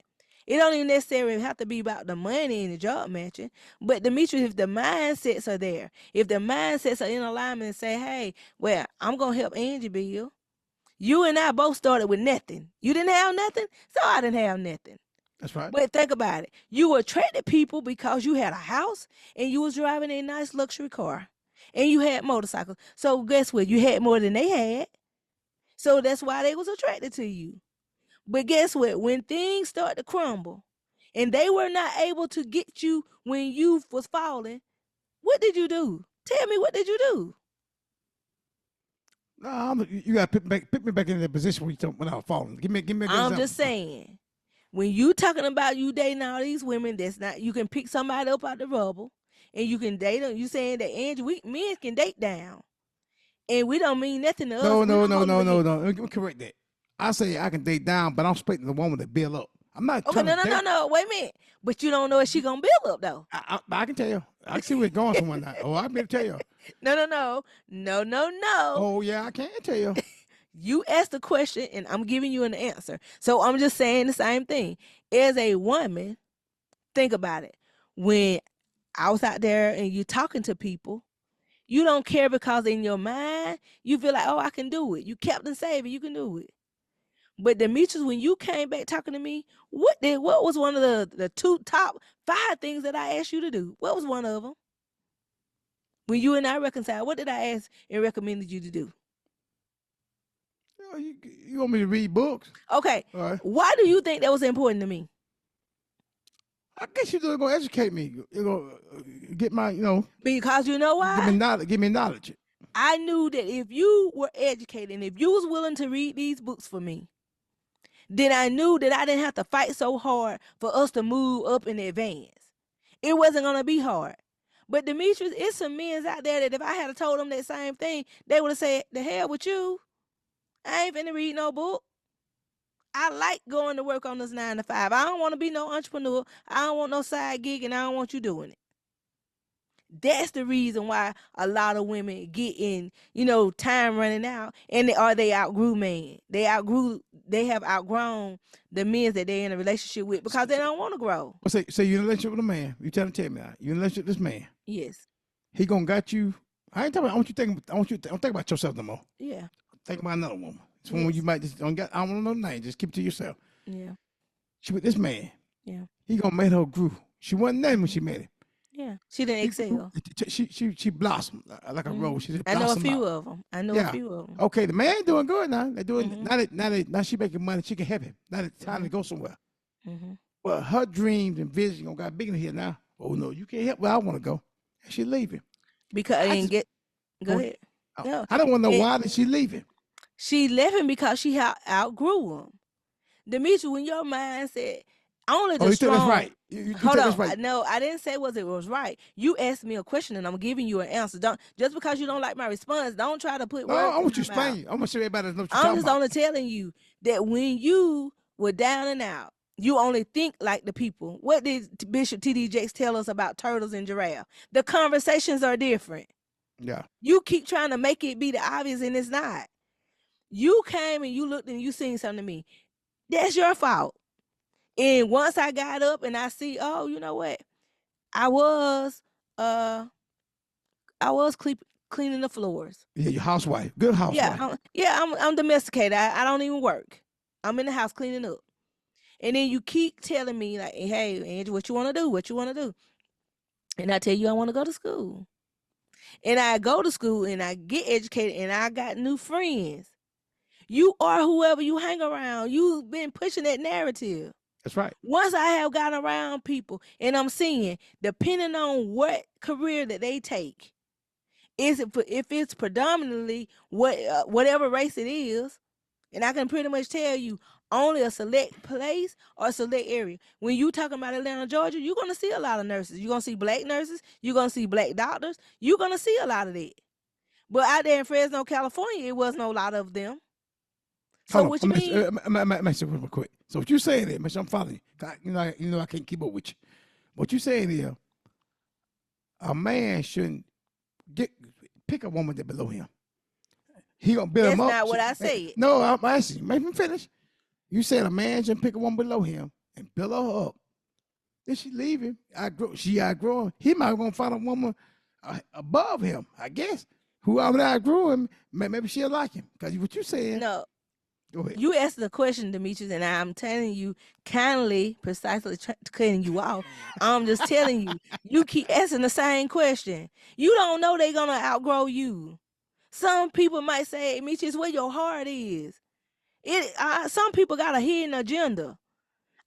Speaker 2: It don't even necessarily have to be about the money and the job matching, but Demetrius, if the mindsets are there, if the mindsets are in alignment and say, hey, well, I'm gonna help Angie Bill. You and I both started with nothing. You didn't have nothing, so I didn't have nothing.
Speaker 1: That's right.
Speaker 2: But think about it. You attracted people because you had a house and you was driving a nice luxury car. And you had motorcycles. So guess what? You had more than they had. So that's why they was attracted to you. But guess what? When things start to crumble and they were not able to get you when you was falling, what did you do? Tell me, what did you do?
Speaker 1: No, you got to put me back in the position when I was falling. Give me a good
Speaker 2: I'm just
Speaker 1: example.
Speaker 2: saying, when you talking about you dating all these women, that's not, you can pick somebody up out the rubble and you can date them. You saying that, Angie, we men can date down, and we don't mean nothing to us.
Speaker 1: No,
Speaker 2: We
Speaker 1: no,
Speaker 2: don't
Speaker 1: no,
Speaker 2: hold it
Speaker 1: no, no,
Speaker 2: against.
Speaker 1: no. Let me correct that. I say I can date down, but I'm expecting the woman to build up. I'm not
Speaker 2: Okay,
Speaker 1: trying to
Speaker 2: no, no, no,
Speaker 1: date.
Speaker 2: no. Wait a minute. But you don't know if she gonna build up though.
Speaker 1: I can tell you. I can see where it's going somewhere now. Oh, I better tell you.
Speaker 2: No, no, no, no, no, no.
Speaker 1: Oh, yeah, I can tell you.
Speaker 2: You asked the question, and I'm giving you an answer. So I'm just saying the same thing. As a woman, think about it. When I was out there and you talking to people, you don't care because in your mind you feel like, oh, I can do it. You Captain Savior, you can do it. But Demetrius, when you came back talking to me, what was one of the two top five things that I asked you to do? What was one of them? When you and I reconciled, what did I ask and recommended you to do?
Speaker 1: You want me to read books?
Speaker 2: Okay,
Speaker 1: All right.
Speaker 2: why do you think that was important to me?
Speaker 1: I guess you're going to educate me. You're going to get my,
Speaker 2: Because you know
Speaker 1: give me
Speaker 2: why?
Speaker 1: knowledge. Give me knowledge.
Speaker 2: I knew that if you were educated and if you was willing to read these books for me, then I knew that I didn't have to fight so hard for us to move up in advance. It wasn't gonna be hard. But Demetrius, it's some men out there that if I had told them that same thing, they would have said, the hell with you. I ain't finna read no book. I like going to work on this 9 to 5. I don't want to be no entrepreneur. I don't want no side gig, and I don't want you doing it. That's the reason why a lot of women get in, time running out, and they outgrew men. They have outgrown the men that they're in a relationship with because they don't want to grow.
Speaker 1: Say you're in a relationship with a man. You tell me now. You're in a relationship with this man.
Speaker 2: Yes.
Speaker 1: He gonna got you. I ain't talking about. I want you think. Don't think about yourself no more.
Speaker 2: Yeah.
Speaker 1: Think about another woman. It's one
Speaker 2: Yes.
Speaker 1: you might just don't get. I don't want to know the name. Just keep it to yourself.
Speaker 2: Yeah.
Speaker 1: She with this man.
Speaker 2: Yeah.
Speaker 1: He gonna make her grow. She wasn't nothing when she met him.
Speaker 2: Yeah. She didn't excel.
Speaker 1: She blossomed like a rose. She just
Speaker 2: I know a
Speaker 1: blossomed
Speaker 2: few
Speaker 1: out.
Speaker 2: of them. I know a
Speaker 1: Yeah.
Speaker 2: few of them.
Speaker 1: Okay, the man doing good now. They doing now she making money. She can help him. Now it's time to go somewhere.
Speaker 2: Mm-hmm.
Speaker 1: Well, her dreams and vision gonna got bigger than here now. Oh no, you can't help where I want to go. And she leaving.
Speaker 2: Because I
Speaker 1: I
Speaker 2: didn't
Speaker 1: just
Speaker 2: get. Go ahead. No.
Speaker 1: I don't want to know
Speaker 2: And
Speaker 1: why that she leaving.
Speaker 2: she left him because she outgrew him. Demetri, when your mind said only
Speaker 1: Oh,
Speaker 2: the
Speaker 1: you think that's
Speaker 2: strong.
Speaker 1: right? You
Speaker 2: Hold
Speaker 1: think that's
Speaker 2: on.
Speaker 1: right?
Speaker 2: No, I didn't say it was right. You asked me a question and I'm giving you an answer. Don't just because you don't like my response, don't try to put
Speaker 1: No, I
Speaker 2: words in
Speaker 1: want you
Speaker 2: my
Speaker 1: to
Speaker 2: mouth.
Speaker 1: explain. I want to show everybody know what you're
Speaker 2: I'm
Speaker 1: talking
Speaker 2: just
Speaker 1: about.
Speaker 2: only telling you that when you were down and out, you only think like the people. What did Bishop T.D. Jakes tell us about turtles and giraffe? The conversations are different.
Speaker 1: Yeah.
Speaker 2: You keep trying to make it be the obvious, and it's not. You came and you looked and you seen something to me. That's your fault. And once I got up and I see, oh, you know what? I was uh I was cleaning the floors.
Speaker 1: Yeah, your housewife. Good
Speaker 2: Yeah,
Speaker 1: housewife.
Speaker 2: I'm domesticated. I don't even work. I'm in the house cleaning up. And then you keep telling me like, hey, Angie, what you want to do? What you want to do? And I tell you, I want to go to school. And I go to school and I get educated and I got new friends. You are whoever you hang around. You've been pushing that narrative.
Speaker 1: That's right.
Speaker 2: Once I have gotten around people and I'm seeing, depending on what career that they take, is it if it's predominantly whatever race it is, and I can pretty much tell you only a select place or a select area. When you talking about Atlanta, Georgia, you're gonna see a lot of nurses. You're gonna see black nurses. You're gonna see black doctors. You're gonna see a lot of that. But out there in Fresno, California, it wasn't a lot of them. So
Speaker 1: Hold on.
Speaker 2: what you mean?
Speaker 1: I'm say real quick. So what you saying there, Miss? I'm following you. You know, I can't keep up with you. What you saying is a man shouldn't get pick a woman that below him. He gonna build
Speaker 2: That's
Speaker 1: him up.
Speaker 2: not what I said.
Speaker 1: No, I'm asking you. Make me finish. You said a man shouldn't pick a woman below him and build her up. Then she leave him. She outgrow him. He might gonna find a woman above him, I guess. Whoever outgrew him, maybe she'll like him. Cause what you saying?
Speaker 2: No,
Speaker 1: Go ahead.
Speaker 2: you asked the question, Demetrius, and I'm telling you kindly, precisely cutting you off. I'm just telling you, you keep asking the same question. You don't know they're gonna outgrow you. Some people might say, Demetrius, where your heart is. Some people got a hidden agenda.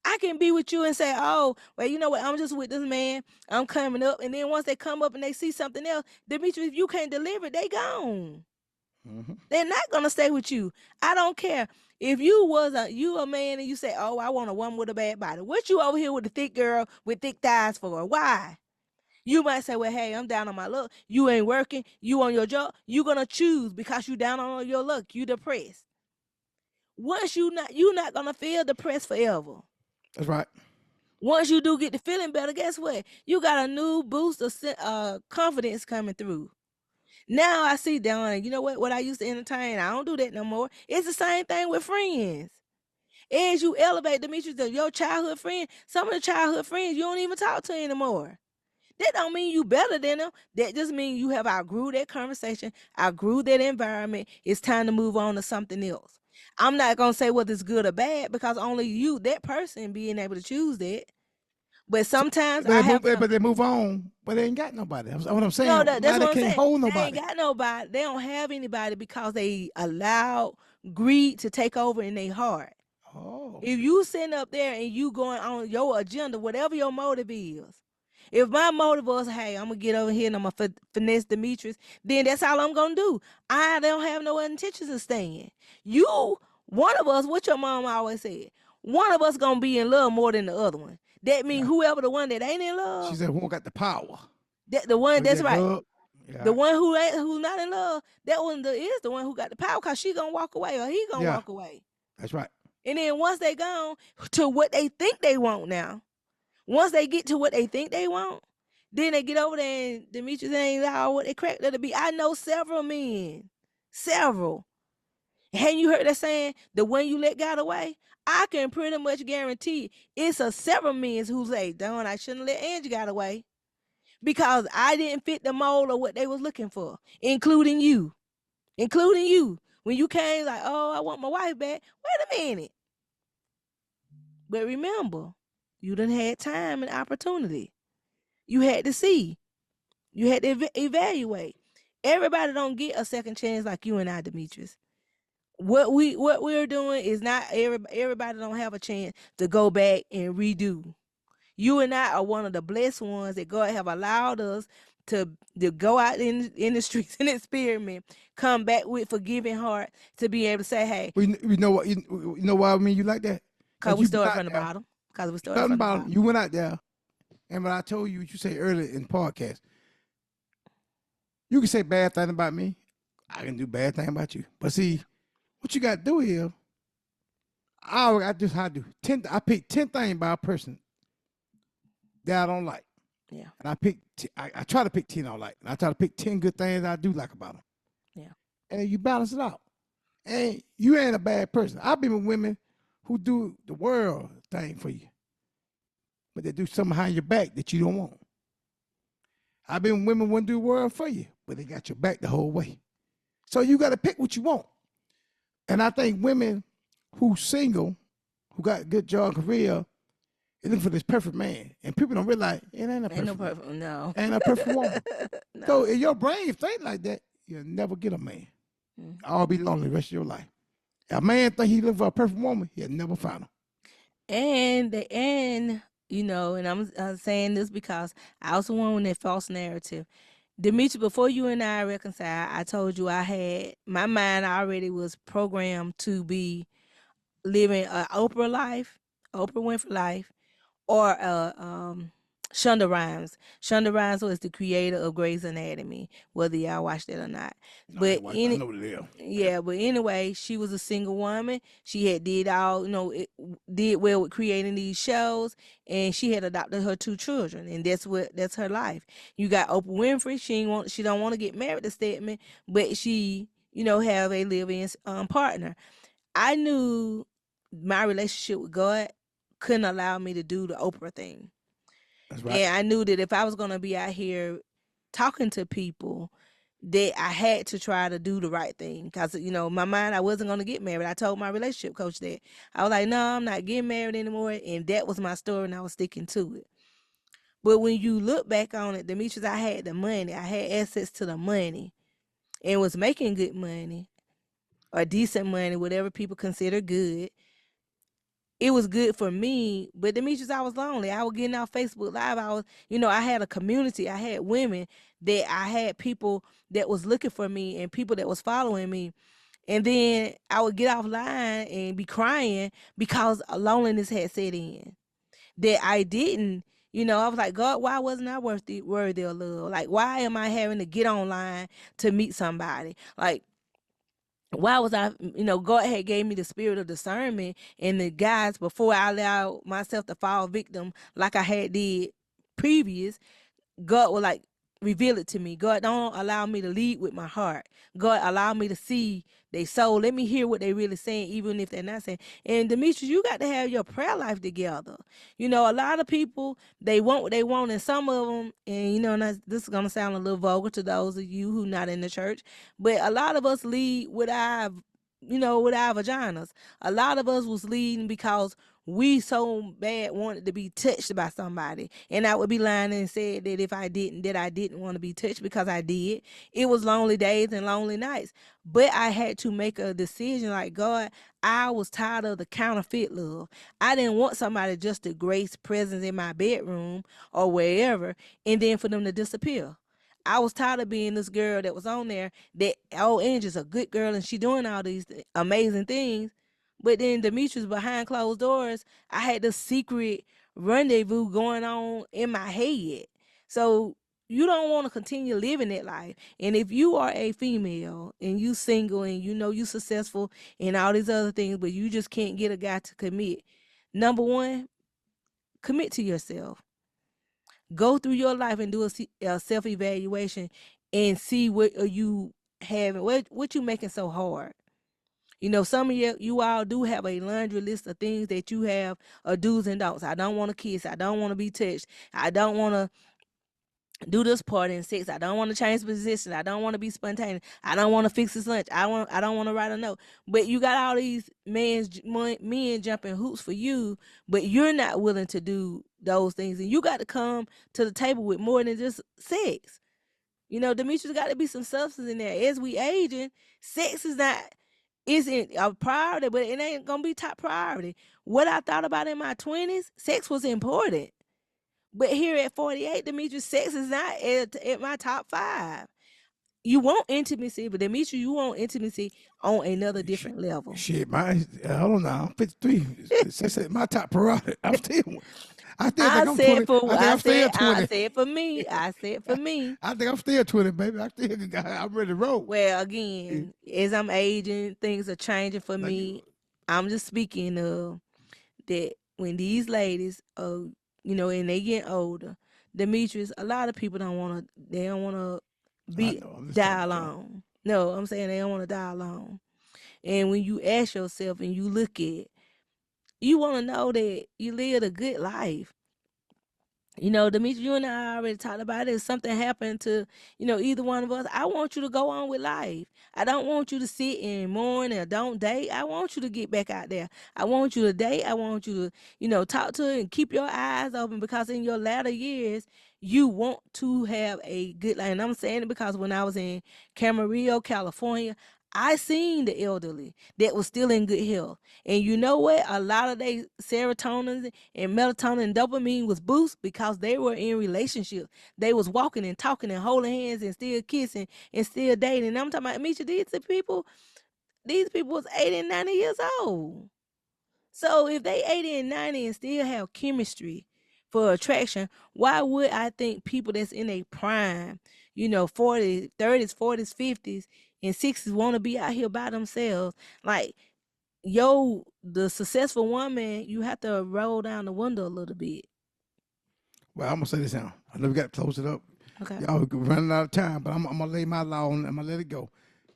Speaker 2: I can be with you and say, oh, well, you know what? I'm just with this man. I'm coming up. And then once they come up and they see something else, Demetrius, if you can't deliver it, they gone.
Speaker 1: Mm-hmm.
Speaker 2: They're not gonna stay with you. I don't care. If you a man and you say, oh, I want a woman with a bad body. What you over here with a thick girl with thick thighs for? Why? You might say, well, hey, I'm down on my luck. You ain't working. You on your job. You gonna choose because you down on your luck. You depressed. Once you're not gonna feel depressed forever.
Speaker 1: That's right.
Speaker 2: Once you do get the feeling better, guess what? You got a new boost of confidence coming through. Now I see down, you know what I used to entertain, I don't do that no more. It's the same thing with friends. As you elevate Demetrius to your childhood friend, some of the childhood friends you don't even talk to anymore. That don't mean you better than them. That just means you have outgrew that conversation, outgrew that environment. It's time to move on to something else. I'm not gonna say whether it's good or bad because only you, that person, being able to choose that. But
Speaker 1: So,
Speaker 2: sometimes I have to.
Speaker 1: but they move on, but they ain't got nobody. That's what I'm
Speaker 2: No,
Speaker 1: saying.
Speaker 2: that's
Speaker 1: Now they
Speaker 2: what I'm
Speaker 1: can't
Speaker 2: saying.
Speaker 1: hold
Speaker 2: They ain't
Speaker 1: nobody.
Speaker 2: got nobody. They don't have anybody because they allowed greed to take over in their heart.
Speaker 1: Oh,
Speaker 2: If you sitting up there and you going on your agenda, whatever your motive is, if my motive was, hey, I'm gonna get over here and I'm gonna finesse Demetrius, then that's all I'm gonna do. I don't have no intentions of staying. You, one of us, what your mom always said, one of us gonna be in love more than the other one. That means
Speaker 1: yeah.
Speaker 2: whoever the one that ain't in
Speaker 1: She
Speaker 2: love,
Speaker 1: said, "Who got the power?"
Speaker 2: that the one
Speaker 1: With
Speaker 2: that's
Speaker 1: that
Speaker 2: right.
Speaker 1: girl.
Speaker 2: The
Speaker 1: Yeah,
Speaker 2: one who's not in love, that one is the one who got the power because she gonna walk away or he gonna
Speaker 1: yeah.
Speaker 2: walk away.
Speaker 1: That's right.
Speaker 2: And then once they gone to what they think they want now, once they get to what they think they want, then they get over there and Demetrius ain't all what they cracked it to be. I know several men, several. Hadn't you heard that saying, the one you let got away? I can pretty much guarantee it's a several men who say, darn, I shouldn't let Angie got away because I didn't fit the mold of what they was looking for, including you. Including you. When you came like, oh, I want my wife back. Wait a minute. But remember, you done had time and opportunity. You had to see. You had to evaluate. Everybody don't get a second chance like you and I, Demetrius. What we're doing is not everybody don't have a chance to go back and redo. You and I are one of the blessed ones that God have allowed us to go out in the streets and experiment, come back with forgiving heart to be able to say, hey,
Speaker 1: You know what? You know why I mean you like that?
Speaker 2: cause
Speaker 1: Cause
Speaker 2: we
Speaker 1: you been
Speaker 2: started
Speaker 1: out
Speaker 2: from the
Speaker 1: there.
Speaker 2: bottom. Cause we started
Speaker 1: Nothing
Speaker 2: from the
Speaker 1: about
Speaker 2: bottom.
Speaker 1: you went out there, and when I told you what you say earlier in the podcast, you can say bad thing about me. I can do bad thing about you. But see, what you got to do is, I just how to do 10. I pick 10 things about a person that I don't like.
Speaker 2: Yeah.
Speaker 1: And I try to pick 10 I like. And I try to pick 10 good things I do like about them.
Speaker 2: Yeah.
Speaker 1: And then you balance it out. And you ain't a bad person. I've been with women who do the world thing for you, but they do something behind your back that you don't want. I've been with women who do the world for you, but they got your back the whole way. So you got to pick what you want. And I think women who single, who got good job career, they looking for this perfect man. And people don't realize it ain't a
Speaker 2: Ain't no
Speaker 1: perfect man.
Speaker 2: perfect. No.
Speaker 1: Ain't a perfect woman. So
Speaker 2: No.
Speaker 1: if your brain think like that, you'll never get a man.
Speaker 2: Mhm.
Speaker 1: I'll be lonely the rest of your life. A man think he looking for a perfect woman, he'll never find her.
Speaker 2: And and I'm saying this because I also want that false narrative. Demetri, before you and I reconciled, I told you I had my mind already was programmed to be living a Oprah life, Oprah Winfrey life, or Shonda Rhimes. Shonda Rhimes was the creator of Grey's Anatomy, whether y'all watched it or not.
Speaker 1: No, I
Speaker 2: But
Speaker 1: ain't white, but I
Speaker 2: any
Speaker 1: know the deal.
Speaker 2: yeah, but anyway, she was a single woman. She had did all, did well with creating these shows, and she had adopted her two children, and that's her life. You got Oprah Winfrey. She don't want to get married to Stedman, but she, have a live-in partner. I knew my relationship with God couldn't allow me to do the Oprah thing.
Speaker 1: That's right.
Speaker 2: And I knew that if I was going to be out here talking to people, that I had to try to do the right thing. Because, my mind, I wasn't going to get married. I told my relationship coach that. I was like, no, I'm not getting married anymore. And that was my story, and I was sticking to it. But when you look back on it, Demetrius, I had the money. I had access to the money and was making good money or decent money, whatever people consider good. It was good for me, but Demetrius, I was lonely. I was getting off Facebook Live. I had a community. I had women that I had people that was looking for me and people that was following me. And then I would get offline and be crying because loneliness had set in. That I didn't, I was like, God, why wasn't I worthy of love? Like, why am I having to get online to meet somebody? Like, why was I, God had gave me the spirit of discernment and the guys before I allowed myself to fall victim like I had did previous. God will like reveal it to me. God don't allow me to lead with my heart. God allow me to see their soul. Let me hear what they really saying, even if they're not saying. And Demetrius, you got to have your prayer life together. A lot of people they want what they want, and some of them, and this is gonna sound a little vulgar to those of you who not in the church, but a lot of us lead with our vaginas. A lot of us was leading because we so bad wanted to be touched by somebody. And I would be lying and said that if I didn't, that I didn't want to be touched, because I did. It was lonely days and lonely nights. But I had to make a decision like, God, I was tired of the counterfeit love. I didn't want somebody just to grace presence in my bedroom or wherever and then for them to disappear. I was tired of being this girl that was on there that, oh, Angie's a good girl and she doing all these amazing things. But then Demetrius, behind closed doors, I had this secret rendezvous going on in my head. So you don't want to continue living that life. And if you are a female and you single and you successful and all these other things, but you just can't get a guy to commit, number one, commit to yourself. Go through your life and do a self evaluation and see what are you having, what you making so hard. Some of you all do have a laundry list of things that you have do's and don'ts. I don't want to kiss. I don't want to be touched. I don't want to do this part in sex. I don't want to change position. I don't want to be spontaneous. I don't want to fix his lunch. I don't want to write a note. But you got all these men jumping hoops for you, but you're not willing to do those things, and you got to come to the table with more than just sex. Demetrius, got to be some substance in there. As we aging, sex isn't a priority, but it ain't gonna be top priority. What I thought about in my 20s, sex was important. But here at 48, Demetrius, sex is not at my top five. You want intimacy, but Demetrius, you want intimacy on another different level.
Speaker 1: Shit, I don't know. I'm 53. It's my top priority. I still think
Speaker 2: I
Speaker 1: I'm
Speaker 2: said
Speaker 1: 20.
Speaker 2: for
Speaker 1: I think I'm still
Speaker 2: I
Speaker 1: 20.
Speaker 2: said for me. I said for me.
Speaker 1: I think I'm still 20, baby. I'm ready to roll.
Speaker 2: Well,
Speaker 1: Yeah.
Speaker 2: again, as I'm aging, things are changing for
Speaker 1: Like,
Speaker 2: me. I'm just speaking of that when these ladies and they get older, Demetrius, a lot of people don't want to. They don't want to
Speaker 1: I
Speaker 2: be
Speaker 1: know. I'm just
Speaker 2: die
Speaker 1: talking junk.
Speaker 2: alone. No, I'm saying they don't want to die alone. And when you ask yourself and you look at, you want to know that you lived a good life. Demetri, you and I already talked about it. If something happened to, either one of us, I want you to go on with life. I don't want you to sit and mourn or don't date. I want you to get back out there. I want you to date. I want you to, talk to her and keep your eyes open because in your latter years, you want to have a good life. And I'm saying it because when I was in Camarillo, California, I seen the elderly that was still in good health. And you know what? A lot of their serotonin and melatonin and dopamine was boosted because they were in relationships. They was walking and talking and holding hands and still kissing and still dating. And I'm talking about Misha, these people was 80 and 90 years old. So if they 80 and 90 and still have chemistry for attraction, why would I think people that's in a prime, 40s, 30s, 40s, 50s, and 60s want to be out here by themselves? Like, the successful woman, you have to roll down the window a little bit.
Speaker 1: Well, I'm gonna say this now. I know we got to close it up.
Speaker 2: Okay.
Speaker 1: Y'all running out of time, but I'm gonna lay my law on. I'm gonna let it go.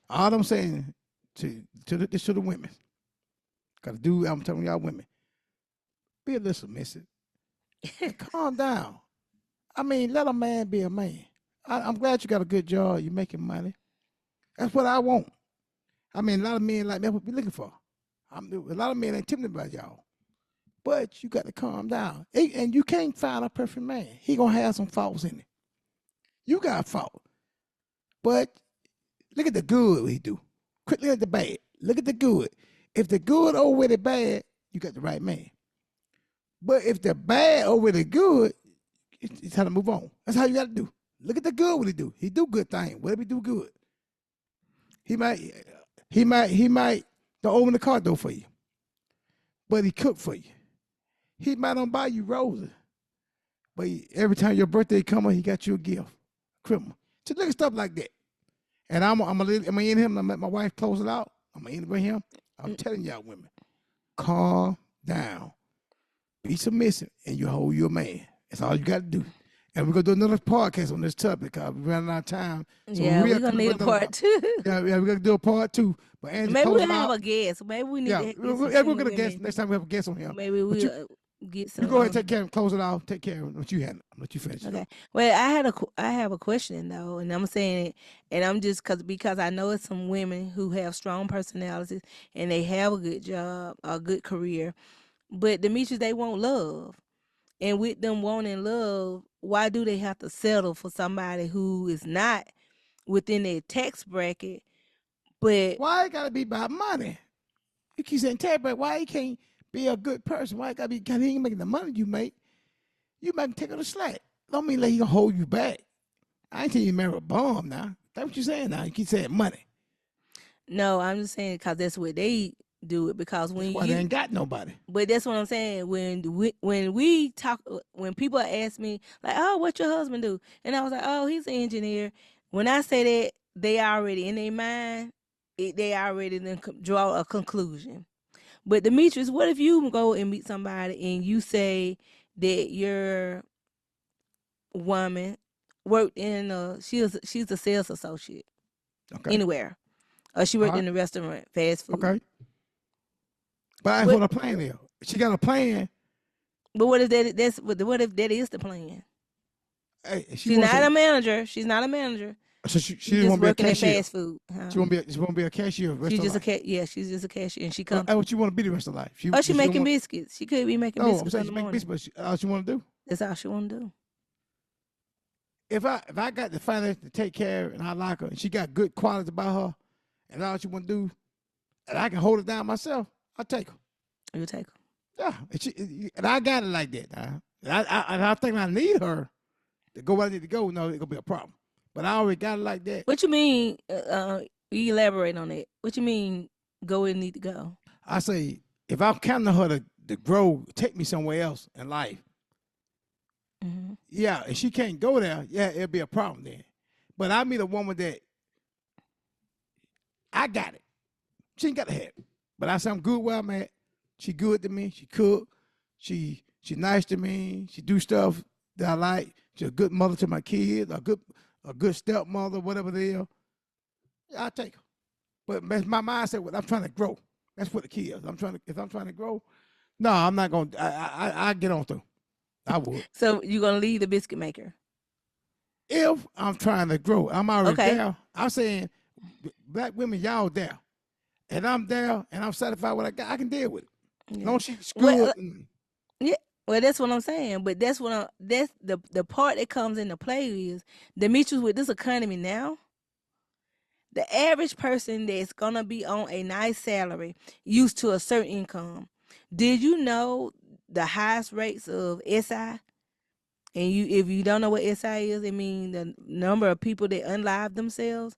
Speaker 1: All I'm saying to the women, gotta do. I'm telling y'all women, be a little submissive. And calm down. I mean, let a man be a man. I'm glad you got a good job. You're making money. That's what I want. I mean, a lot of men like me, that's what we looking for. A lot of men ain't intimidated by y'all. But you got to calm down. And you can't find a perfect man. He gonna have some faults in it. You got a fault. But look at the good he do. Quit looking at the bad. Look at the good. If the good over the bad, you got the right man. But if the bad over the good, it's time to move on. That's how you got to do. Look at the good what he do. He do good things. Whatever he do good. He might don't open the car door for you, but he cook for you. He might not buy you roses, but every time your birthday come, he got you a gift, Christmas. So look at stuff like that. And I'm gonna end him. I'm gonna let my wife close it out. I'm gonna end it with him. I'm telling y'all, women, calm down, be submissive, and you hold your man. That's all you got to do. And we're gonna do another podcast on this topic because we're running out of time.
Speaker 2: So yeah, we're gonna need a part two.
Speaker 1: Yeah, we're gonna do a part two. But Angie,
Speaker 2: maybe
Speaker 1: we'll
Speaker 2: have a guest. Maybe we need
Speaker 1: yeah,
Speaker 2: to get
Speaker 1: we're gonna guest next time we have a guest on here.
Speaker 2: Maybe we'll get some.
Speaker 1: You go ahead and take care and close it out. Take care of what you had. Let you finish.
Speaker 2: Okay. Well, I have a question though, and I'm saying it, and I'm just because I know it's some women who have strong personalities and they have a good job, a good career, but Demetrius, they want love. And with them wanting love, why do they have to settle for somebody who is not within their tax bracket? But
Speaker 1: why it gotta be about money? You keep saying tax bracket. Why he can't be a good person? Why it gotta be? Cause he ain't making the money you make. You might take on the slack. Don't mean like he gonna hold you back. I ain't telling you to marry a bum now. That's what you're saying now. You keep saying money.
Speaker 2: no, I'm just saying because that's what they do it. Because when
Speaker 1: That's why they ain't got nobody.
Speaker 2: but that's what I'm saying. When we talk, when people ask me like, "Oh, what your husband do?" and I was like, "Oh, he's an engineer." When I say that, they already in their mind, they already then draw a conclusion. But Demetrius, what if you go and meet somebody and you say that your woman worked in she's a sales associate
Speaker 1: Okay.
Speaker 2: anywhere, or she
Speaker 1: All
Speaker 2: worked
Speaker 1: right.
Speaker 2: in a restaurant, fast food.
Speaker 1: Okay. But that's
Speaker 2: But
Speaker 1: what a plan is. She got a plan.
Speaker 2: what if what if that is the plan?
Speaker 1: Hey, she
Speaker 2: She's
Speaker 1: wants
Speaker 2: not
Speaker 1: to.
Speaker 2: a manager. She's not a manager.
Speaker 1: So she
Speaker 2: She's
Speaker 1: just
Speaker 2: just
Speaker 1: want to be a
Speaker 2: working at
Speaker 1: cashier.
Speaker 2: fast food. Huh?
Speaker 1: She won't be a cashier the rest
Speaker 2: She's
Speaker 1: of her
Speaker 2: just a
Speaker 1: life.
Speaker 2: yeah. She's just a cashier, and she
Speaker 1: That's
Speaker 2: comfortable.
Speaker 1: what you want to be the rest of her life.
Speaker 2: Oh, she
Speaker 1: She don't
Speaker 2: making
Speaker 1: want.
Speaker 2: biscuits. She could be making
Speaker 1: No, I'm
Speaker 2: biscuits
Speaker 1: saying
Speaker 2: in the
Speaker 1: she make
Speaker 2: morning.
Speaker 1: business, but all she want to do.
Speaker 2: That's all she want to do.
Speaker 1: If I got the finance to take care of her and I like her and she got good qualities about her and all she want to do and I can hold it down myself, I'll take her.
Speaker 2: You take her.
Speaker 1: Yeah, and I got it like that. I think I need her to go where I need to go. No, it's gonna be a problem. But I already got it like that.
Speaker 2: What you mean? You elaborate on that. What you mean? Go where you need to go.
Speaker 1: I say if I'm counting on her to grow, take me somewhere else in life.
Speaker 2: Hmm.
Speaker 1: Yeah, and she can't go there. Yeah, it'll be a problem then. But I meet a woman that I got it. She ain't got to have it. But I say I'm good where I'm at. She good to me. She cook. She nice to me. She do stuff that I like. she's a good mother to my kids, a good stepmother, whatever they are, yeah, I take her. But my mindset was I'm trying to grow. That's what the key is. If I'm trying to grow, no, I'm not gonna. I get on through. I would.
Speaker 2: So you're gonna leave the biscuit maker?
Speaker 1: If I'm trying to grow, I'm already
Speaker 2: Okay.
Speaker 1: there. I'm saying, black women, y'all there, and I'm there, and I'm satisfied with what I got. I can deal with it.
Speaker 2: Yeah.
Speaker 1: No, she's
Speaker 2: Well,
Speaker 1: good.
Speaker 2: yeah. Well, that's what I'm saying. But that's the part that comes into play is Demetrius, with this economy now. The average person that's gonna be on a nice salary, used to a certain income. Did you know the highest rates of SI? And if you don't know what SI is, it means the number of people that unlive themselves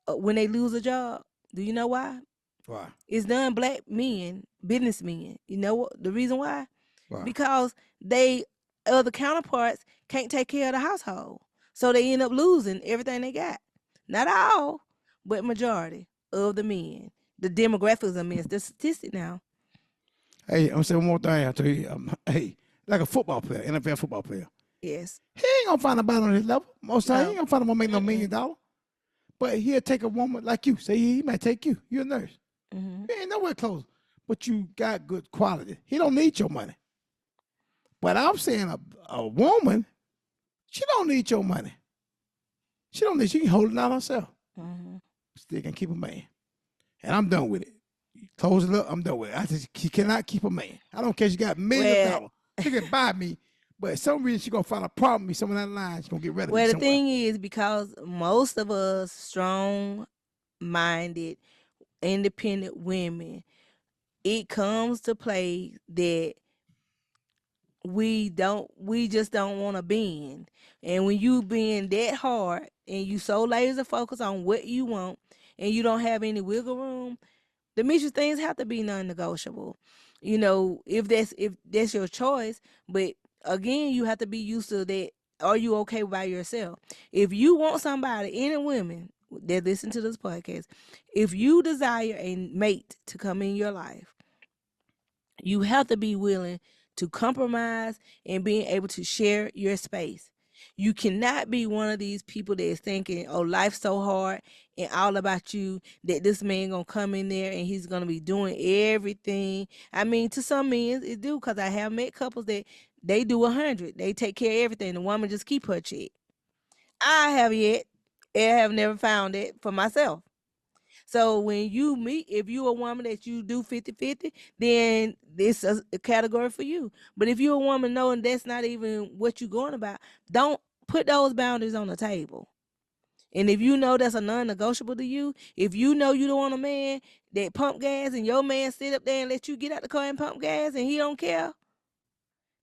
Speaker 2: when they lose a job. Do you know why?
Speaker 1: Why?
Speaker 2: It's non-black men, businessmen. You know what the reason why?
Speaker 1: Why?
Speaker 2: Because they other counterparts can't take care of the household, so they end up losing everything they got. Not all, but majority of the men. The demographics of men. The statistic now.
Speaker 1: Hey, I'm gonna say one more thing. I tell you, hey, like a football player, NFL football player,
Speaker 2: Yes.
Speaker 1: he ain't gonna find a nobody on his level. Most time, he
Speaker 2: No.
Speaker 1: ain't gonna find a woman make no
Speaker 2: Mm-mm.
Speaker 1: $1 million. But he'll take a woman like you. Say he might take you. You're a nurse.
Speaker 2: Mm-hmm.
Speaker 1: You ain't nowhere close, but you got good quality. He don't need your money. But I'm saying a woman, she don't need your money. She don't need. She can hold it out herself.
Speaker 2: Mm-hmm.
Speaker 1: Still can keep a man, and I'm done with it. Close it up. I'm done with it. I just she cannot keep a man. I don't care. She got millions of
Speaker 2: Well,
Speaker 1: dollars. She can buy me, but for some reason she gonna find a problem with me. Somewhere down the line, she's gonna get rid of me
Speaker 2: well, the
Speaker 1: somewhere.
Speaker 2: thing is, because most of us strong-minded, independent women, it comes to play that we just don't want to bend. And when you bend that hard and you so laser focused on what you want and you don't have any wiggle room, the mutual things have to be non-negotiable. If that's your choice. But again, you have to be used to that. Are you okay by yourself? If you want somebody, any women that listen to this podcast, if you desire a mate to come in your life, you have to be willing to compromise and being able to share your space. You cannot be one of these people that is thinking, oh, life's so hard and all about you, that this man gonna come in there and he's gonna be doing everything. I mean, to some men it do, because I have met couples that they do 100. They take care of everything. The woman just keep her check. I have yet, and have never found it for myself. So when you meet, if you a woman that you do 50-50, then this is a category for you. But if you're a woman knowing that's not even what you're going about, don't put those boundaries on the table. And if you know that's a non-negotiable to you, if you know you don't want a man that pump gas and your man sit up there and let you get out the car and pump gas and he don't care,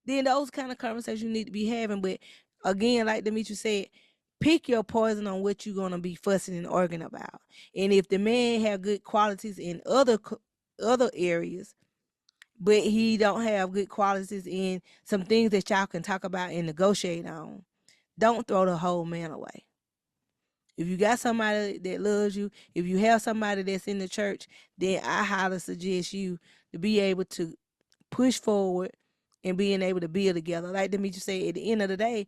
Speaker 2: then those kind of conversations you need to be having. But again, like Demetri said, pick your poison on what you're gonna be fussing and arguing about. And if the man have good qualities in other areas, but he don't have good qualities in some things that y'all can talk about and negotiate on, don't throw the whole man away. If you got somebody that loves you, if you have somebody that's in the church, then I highly suggest you to be able to push forward and being able to build together. Like Demetri said, at the end of the day,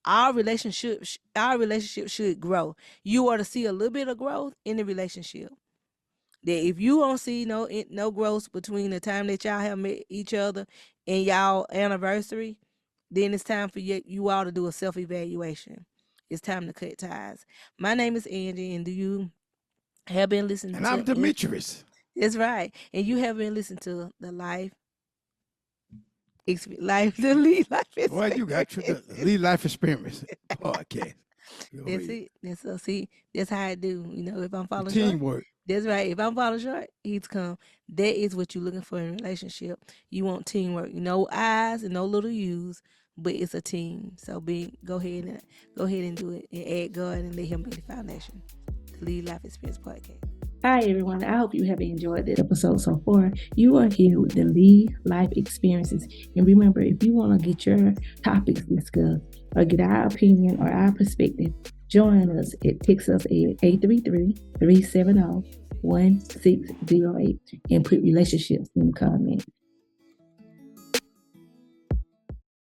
Speaker 2: our relationship should grow. You are to see a little bit of growth in the relationship. That if you don't see no growth between the time that y'all have met each other and y'all anniversary, then it's time for you all to do a self-evaluation. It's time to cut ties. My name is Angie, and you have been listening
Speaker 1: And I'm
Speaker 2: to
Speaker 1: Demetrius.
Speaker 2: That's right. And you have been listening to the the Lead Life
Speaker 1: Boy, you got the
Speaker 2: Experience.
Speaker 1: Lead Life Experience podcast.
Speaker 2: That's it. That's how I do. If I'm falling short,
Speaker 1: Teamwork.
Speaker 2: that's right. If I'm falling short, he's come. That is what you're looking for in a relationship. You want teamwork. No I's and no little U's, but it's a team. So go ahead and do it and add God and let Him be the foundation. The Lead Life Experience podcast.
Speaker 3: Hi, everyone. I hope you have enjoyed this episode so far. You are here with the Lead Life Experiences. And remember, if you want to get your topics discussed or get our opinion or our perspective, join us. Text us at 833-370-1608 and put relationships in the comment.